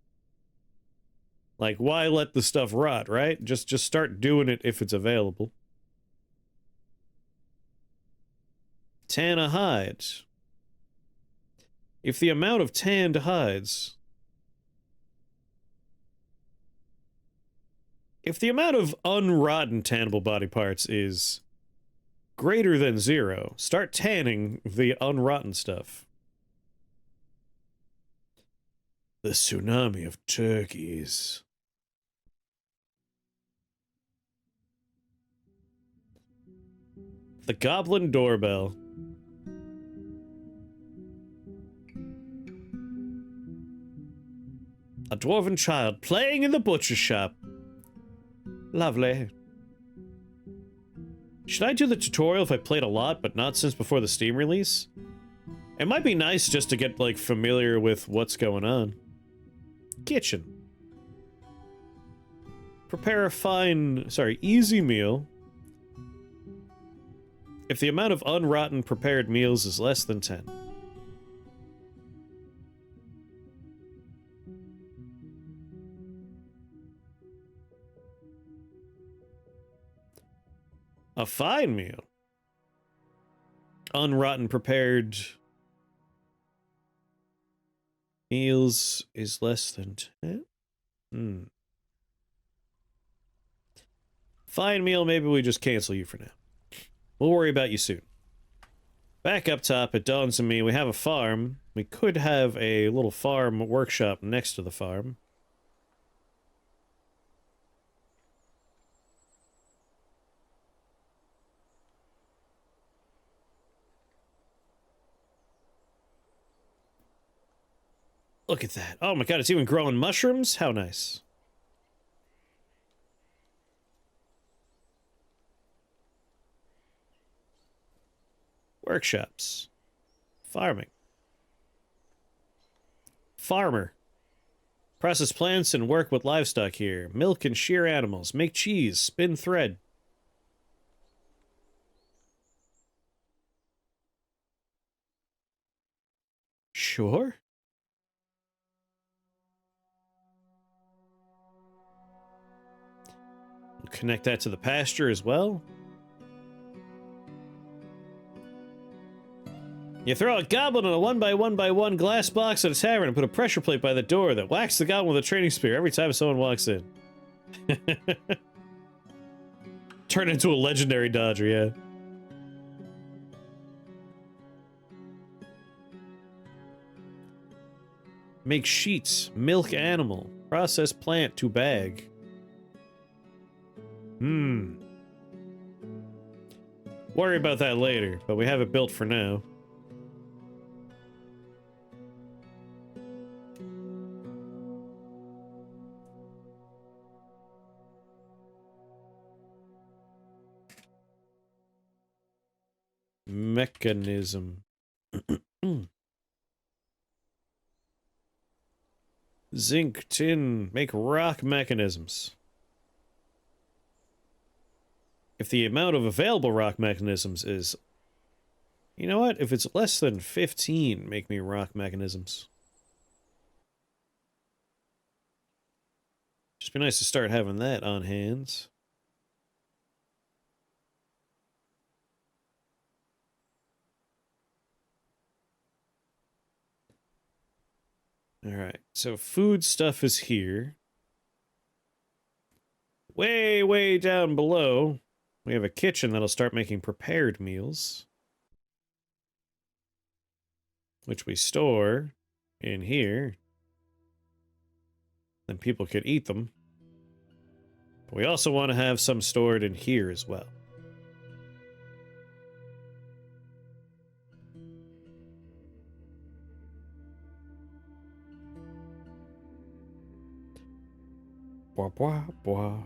Like, why let the stuff rot, right? Just start doing it if it's available. Tan a hide. If the amount of tanned hides... If the amount of unrotten tannable body parts is greater than 0, start tanning the unrotten stuff. The tsunami of turkeys. The goblin doorbell. A dwarven child playing in the butcher shop. Lovely. Should I do the tutorial if I played a lot, but not since before the Steam release? It might be nice just to get, like, familiar with what's going on. Kitchen. Prepare a easy meal. If the amount of unrotten prepared meals is less than 10. A fine meal. Unrotten prepared meals is less than 10? Fine meal, maybe we just cancel you for now. We'll worry about you soon. Back up top, it dawns on me, we have a farm. We could have a little farm workshop next to the farm. Look at that. Oh my god, it's even growing mushrooms? How nice. Workshops. Farming. Farmer. Process plants and work with livestock here. Milk and shear animals. Make cheese. Spin thread. Sure. Connect that to the pasture as well. You throw a goblin in a 1x1x1 glass box at a tavern and put a pressure plate by the door that whacks the goblin with a training spear every time someone walks in. Turn into a legendary dodger, yeah. Make sheets. Milk animal. Process plant to bag. Worry about that later, but we have it built for now. Mechanism. Zinc, tin, make rock mechanisms. If the amount of available rock mechanisms is... You know what? If it's less than 15, make me rock mechanisms. Just be nice to start having that on hand. Alright, so food stuff is here. Way, way down below, we have a kitchen that'll start making prepared meals. Which we store in here. Then people could eat them. But we also want to have some stored in here as well. Blah, blah, blah.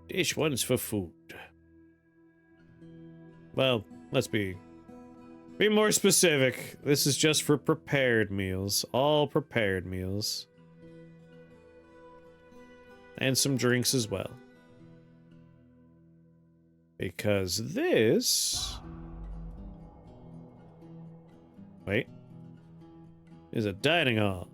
Dish one's for food. Well, let's be more specific. This is just for prepared meals. All prepared meals. And some drinks as well. Because this... Wait. Is a dining hall.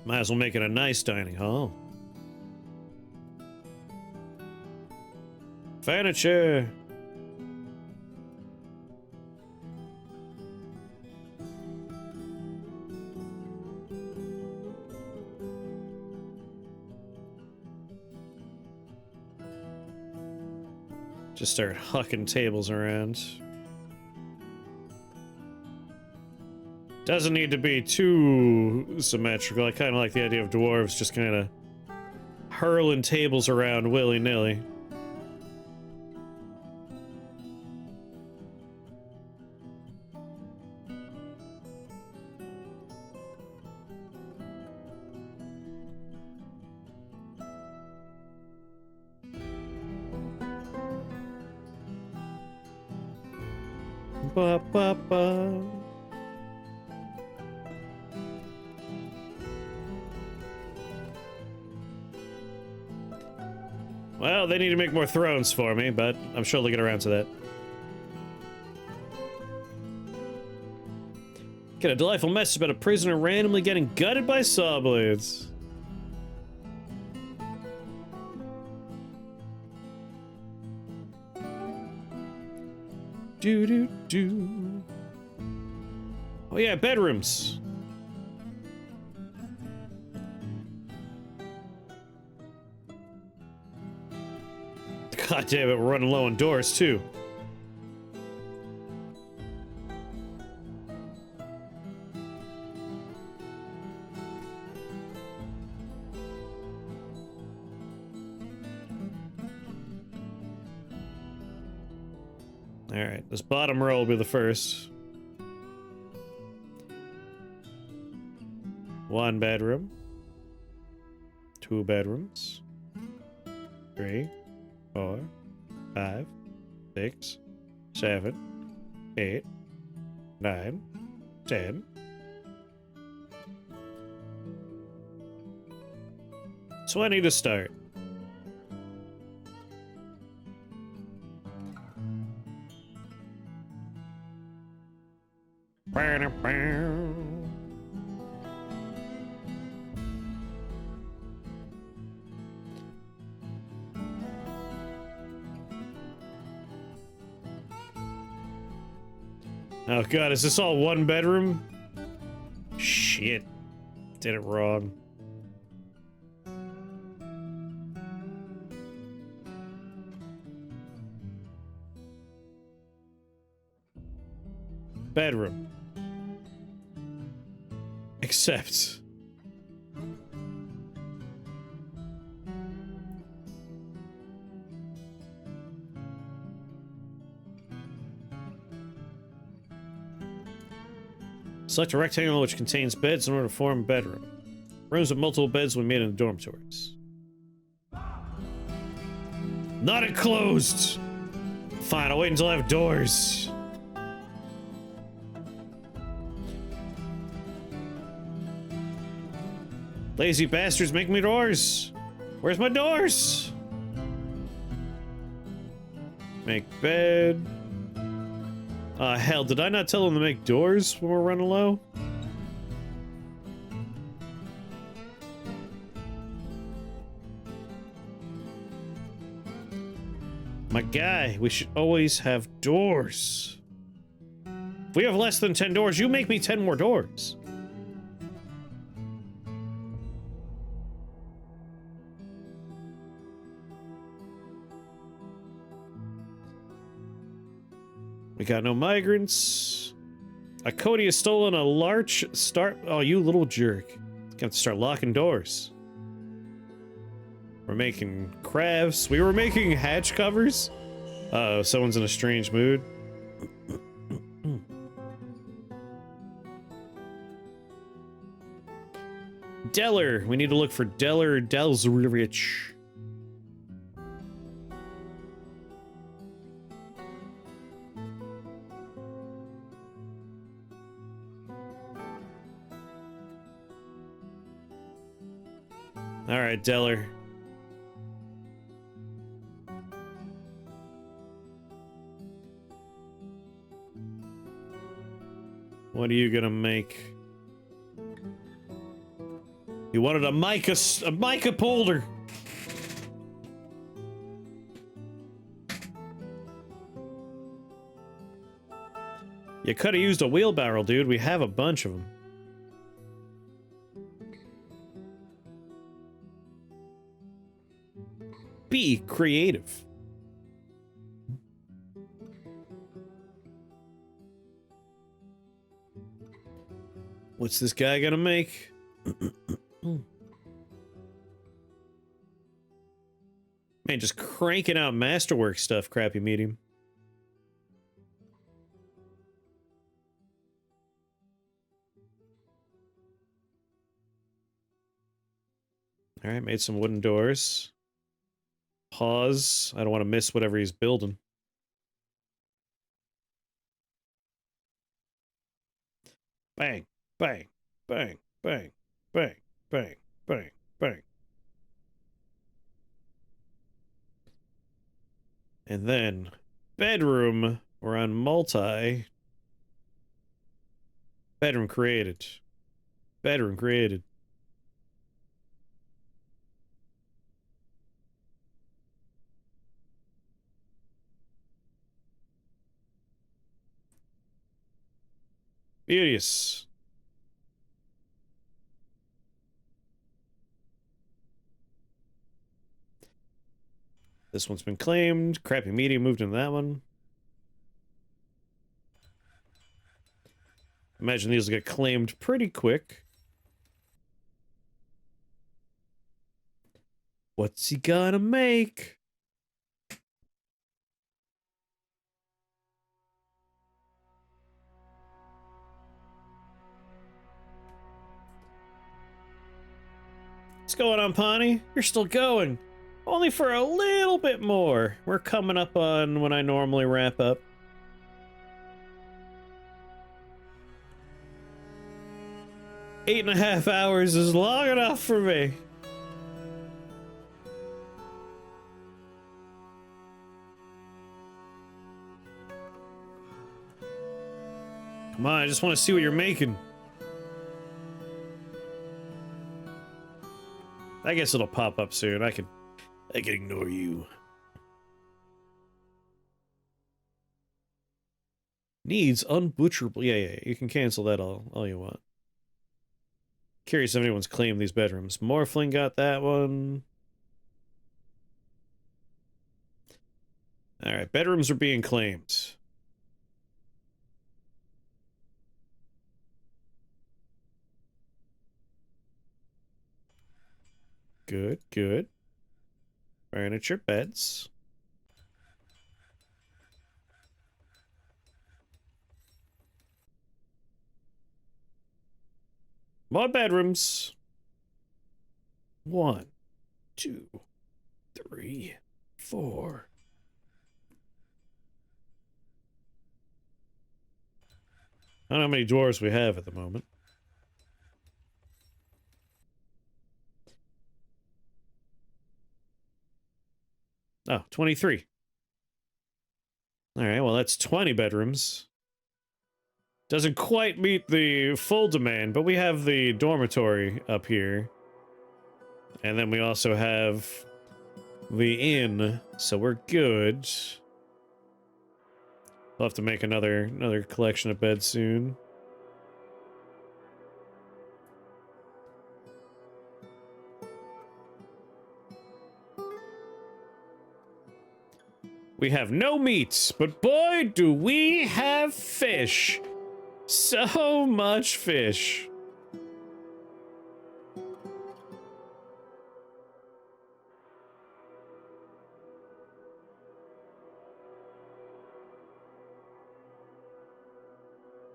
Might as well make it a nice dining hall. Furniture. Just start hucking tables around. Doesn't need to be too symmetrical. I kind of like the idea of dwarves just kind of hurling tables around willy-nilly. Ba, ba, ba. Well, they need to make more thrones for me, but I'm sure they'll get around to that. Get a delightful message about a prisoner randomly getting gutted by saw blades. Do. Oh yeah, bedrooms. God damn it, we're running low on doors too. Alright, this bottom row will be the first. One bedroom. Two bedrooms. 3, 4, 5, 6, 7, 8, 9, 10. So I need to start. Oh god, is this all one bedroom? Shit. Did it wrong. Bedroom. Except... Select a rectangle which contains beds in order to form a bedroom. Rooms with multiple beds will be made into dormitories. Not enclosed! Fine, I'll wait until I have doors. Lazy bastards, make me doors! Where's my doors? Make bed. Hell, did I not tell them to make doors when we're running low? My guy, we should always have doors. If we have less than 10 doors, you make me 10 more doors. We got no migrants. Cody has stolen a large start. Oh, you little jerk. Gonna have to start locking doors. We're making crafts. We were making hatch covers. Uh-oh, someone's in a strange mood. Deller. We need to look for Deller Delzrich. All right, Deller. What are you gonna make? You wanted a mica polder. You could have used a wheelbarrow, dude. We have a bunch of them. Be creative. What's this guy gonna make? Man, just cranking out masterwork stuff, crappy medium. Alright, made some wooden doors. Pause. I don't want to miss whatever he's building. Bang, bang, bang, bang, bang, bang, bang, bang. And then, bedroom. We're on multi. Bedroom created. Bedroom created. Beauteous. This one's been claimed. Crappy medium moved into that one. Imagine these will get claimed pretty quick. What's he gonna make? What's going on, Pawnee? You're still going. Only for a little bit more. We're coming up on when I normally wrap up. Eight and a half hours is long enough for me. Come on, I just want to see what you're making. I guess it'll pop up soon. I can ignore you. Needs unbutcherable. Yeah, you can cancel that all you want. Curious if anyone's claimed these bedrooms. Morphling got that one. Alright, bedrooms are being claimed. Good, good. Furniture, beds. More bedrooms. 1, 2, 3, 4. I don't know how many dwarves we have at the moment. Oh, 23. Alright, well that's 20 bedrooms. Doesn't quite meet the full demand, but we have the dormitory up here. And then we also have the inn, so we're good. We'll have to make another collection of beds soon. We have no meats, but boy, do we have fish. So much fish.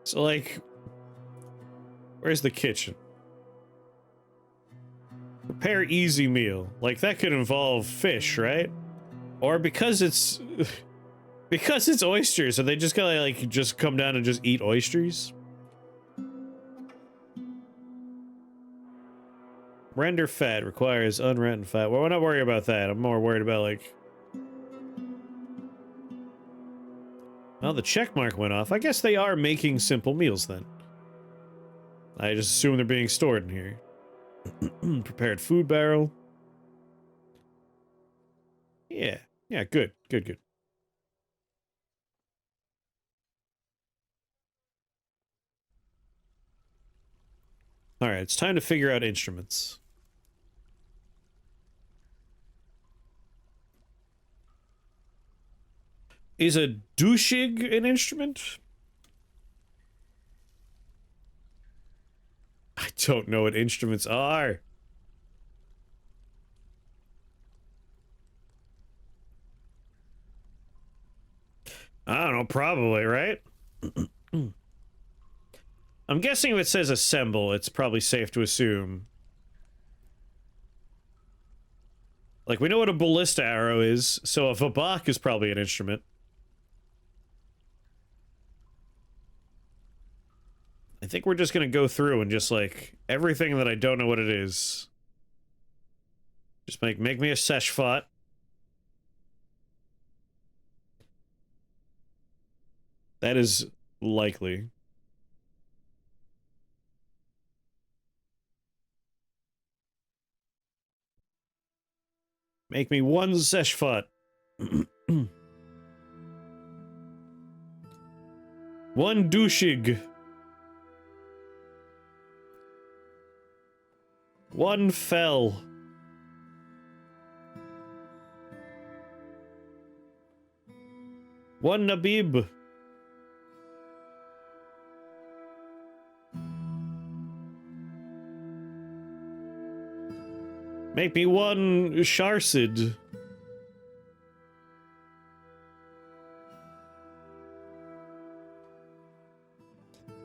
So, like, where's the kitchen? Prepare easy meal. Like, that could involve fish, right? Or because it's... because it's oysters, are they just gonna, like, just come down and just eat oysters? Render fat requires unrendered fat. Well, we're not worried about that. I'm more worried about, like... Well, the check mark went off. I guess they are making simple meals, then. I just assume they're being stored in here. Prepared food barrel. Yeah. Yeah, good. Good, good. Alright, it's time to figure out instruments. Is a douchig an instrument? I don't know what instruments are. probably, right? I'm guessing if it says assemble, it's probably safe to assume. Like, we know what a ballista arrow is, so a vabak is probably an instrument. I think we're just gonna go through and just, like, everything that I don't know what it is. Just make me a seshfot. That is likely. Make me one seshfot. One douchig. One fell. One nabib. Make me one Sharsid.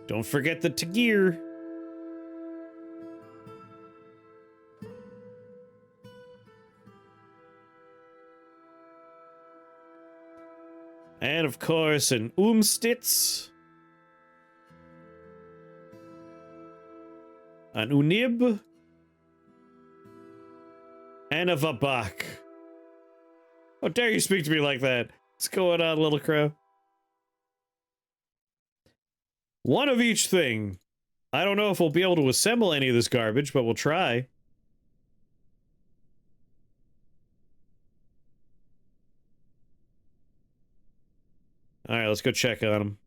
Don't forget the Tagir. And of course, an Umstitz. An Unib. And a Vabak. How dare you speak to me like that? What's going on, little crow? One of each thing. I don't know if we'll be able to assemble any of this garbage, but we'll try. Alright, let's go check on him.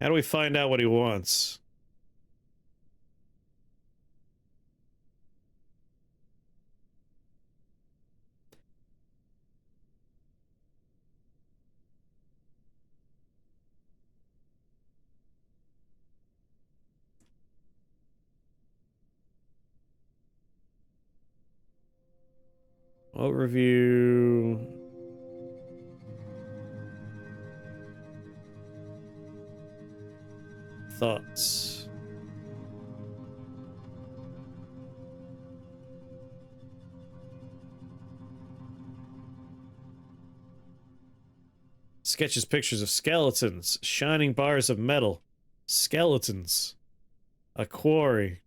How do we find out what he wants? Overview. Thoughts. Sketches pictures of skeletons, shining bars of metal, skeletons, a quarry.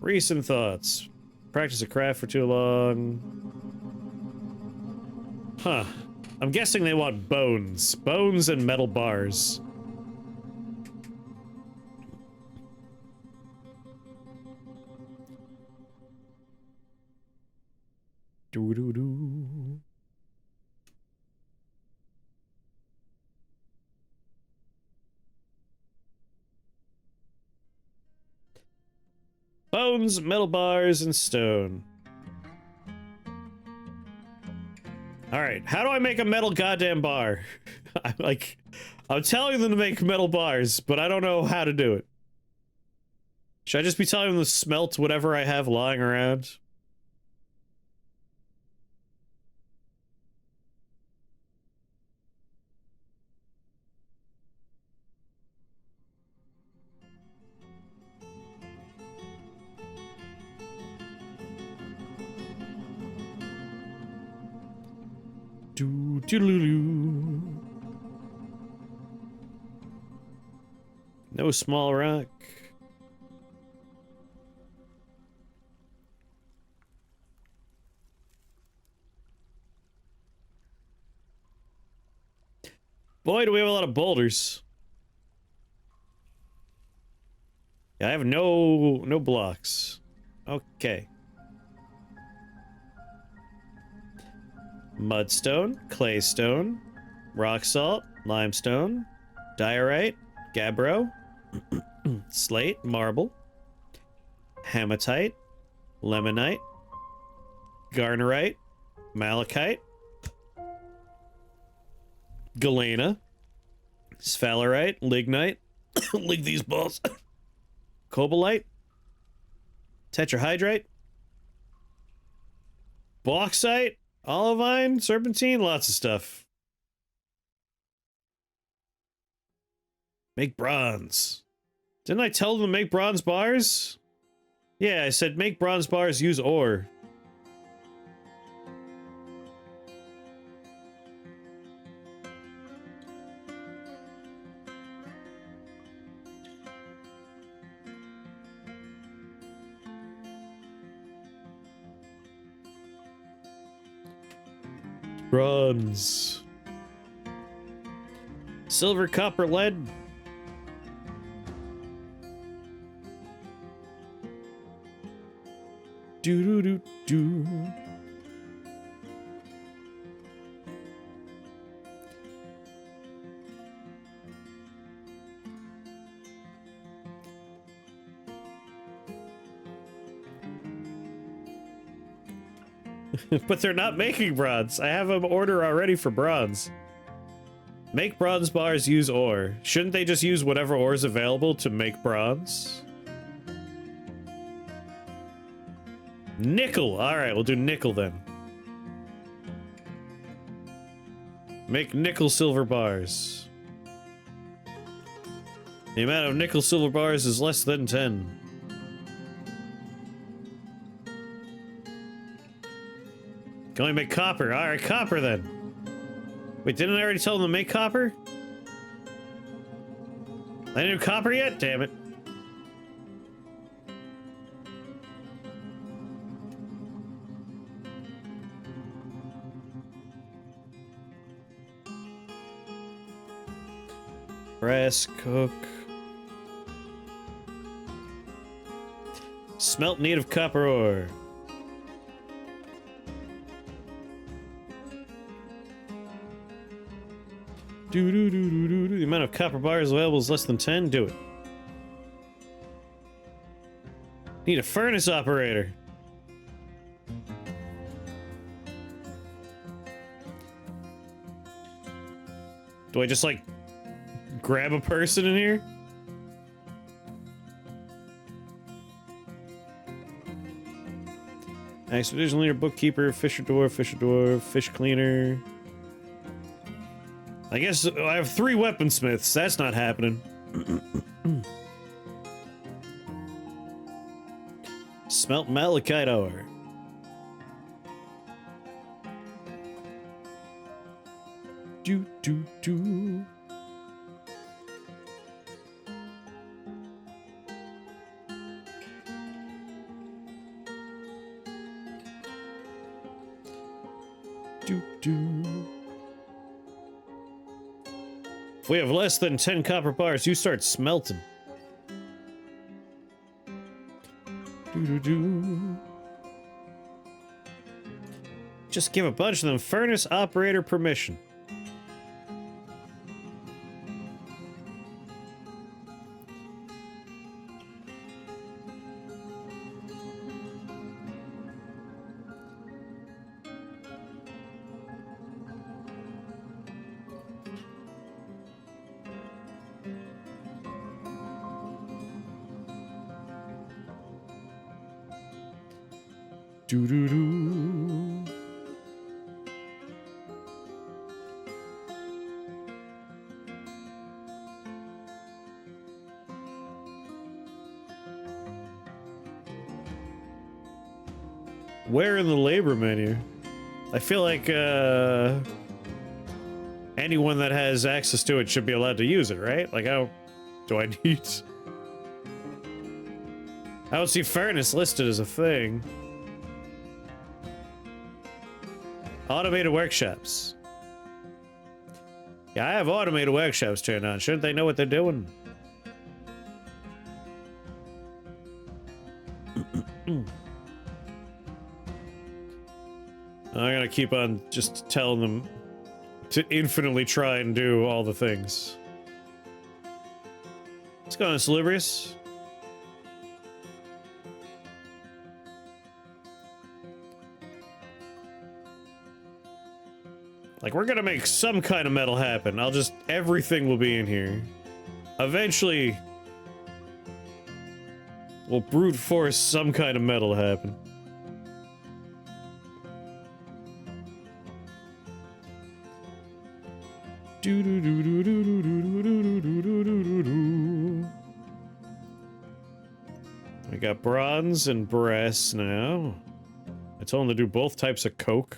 Recent thoughts. Practice a craft for too long. Huh. I'm guessing they want bones. Bones and metal bars. Doo-doo-doo. Bones, metal bars, and stone. Alright, how do I make a metal goddamn bar? I'm telling them to make metal bars, but I don't know how to do it. Should I just be telling them to smelt whatever I have lying around? Doo-doo-doo-doo. No small rock. Boy, do we have a lot of boulders. Yeah, I have no blocks. Okay. Mudstone, claystone, rock salt, limestone, diorite, gabbro, slate, marble, hematite, lemonite, garnerite, malachite, Galena. Sphalerite. Lignite. Lig these balls. Cobalite. Tetrahydrite. Bauxite. Olivine. Serpentine. Lots of stuff. Make bronze. Didn't I tell them to make bronze bars? Yeah, I said make bronze bars, use ore. Bronze. Silver, copper, lead. Do do do do. But they're not making bronze. I have an order already for bronze. Make bronze bars, use ore. Shouldn't they just use whatever ore is available to make bronze? Nickel! Alright, we'll do nickel then. Make nickel silver bars. The amount of nickel silver bars is less than 10. Can only make copper. Alright, copper then. Wait, didn't I already tell them to make copper? I didn't do copper yet? Damn it. Brass cook. Smelt native copper ore. The amount of copper bars available is less than 10. Do it. Need a furnace operator. Do I just like grab a person in here? Expedition leader, bookkeeper, fisher dwarf, fish cleaner. I guess I have 3 weaponsmiths. That's not happening. Smelt malachite ore. Do do do. Do do. If we have less than 10 copper bars, you start smelting. Do-do-do. Just give a bunch of them furnace operator permission. Do-do-do. Where in the labor menu? I feel like, anyone that has access to it should be allowed to use it, right? Like, how do I need... I don't see furnace listed as a thing. Automated workshops. Yeah, I have automated workshops turned on. Shouldn't they know what they're doing? I'm gonna keep on just telling them to infinitely try and do all the things. What's going on, Salubrious? Like, we're gonna make some kind of metal happen. Everything will be in here. Eventually, we'll brute force some kind of metal happen. We got bronze and brass now. I told him to do both types of coke.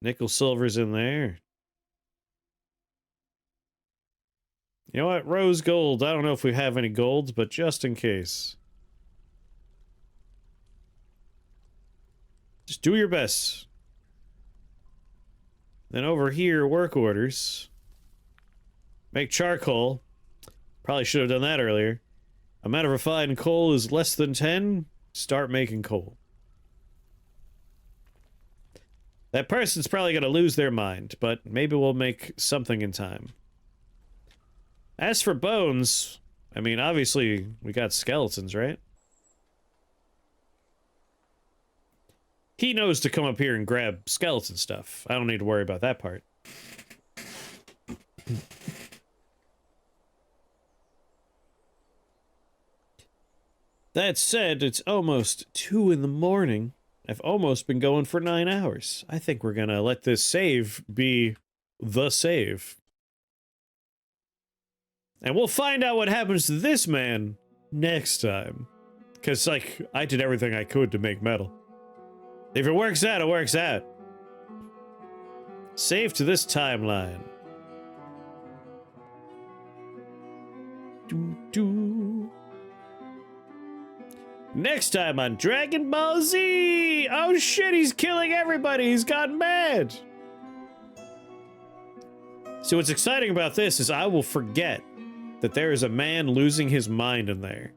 Nickel silver's in there. You know what? Rose gold. I don't know if we have any gold, but just in case. Just do your best. Then over here, work orders. Make charcoal. Probably should have done that earlier. Amount of refined coal is less than 10. Start making coal. That person's probably going to lose their mind, but maybe we'll make something in time. As for bones, I mean, obviously, we got skeletons, right? He knows to come up here and grab skeleton stuff. I don't need to worry about that part. That said, it's almost 2 in the morning. I've almost been going for 9 hours. I think we're gonna let this save be the save. And we'll find out what happens to this man next time. Because, like, I did everything I could to make metal. If it works out, it works out. Save to this timeline. Next time on Dragon Ball Z! Oh shit, he's killing everybody! He's gotten mad! See, what's exciting about this is I will forget that there is a man losing his mind in there.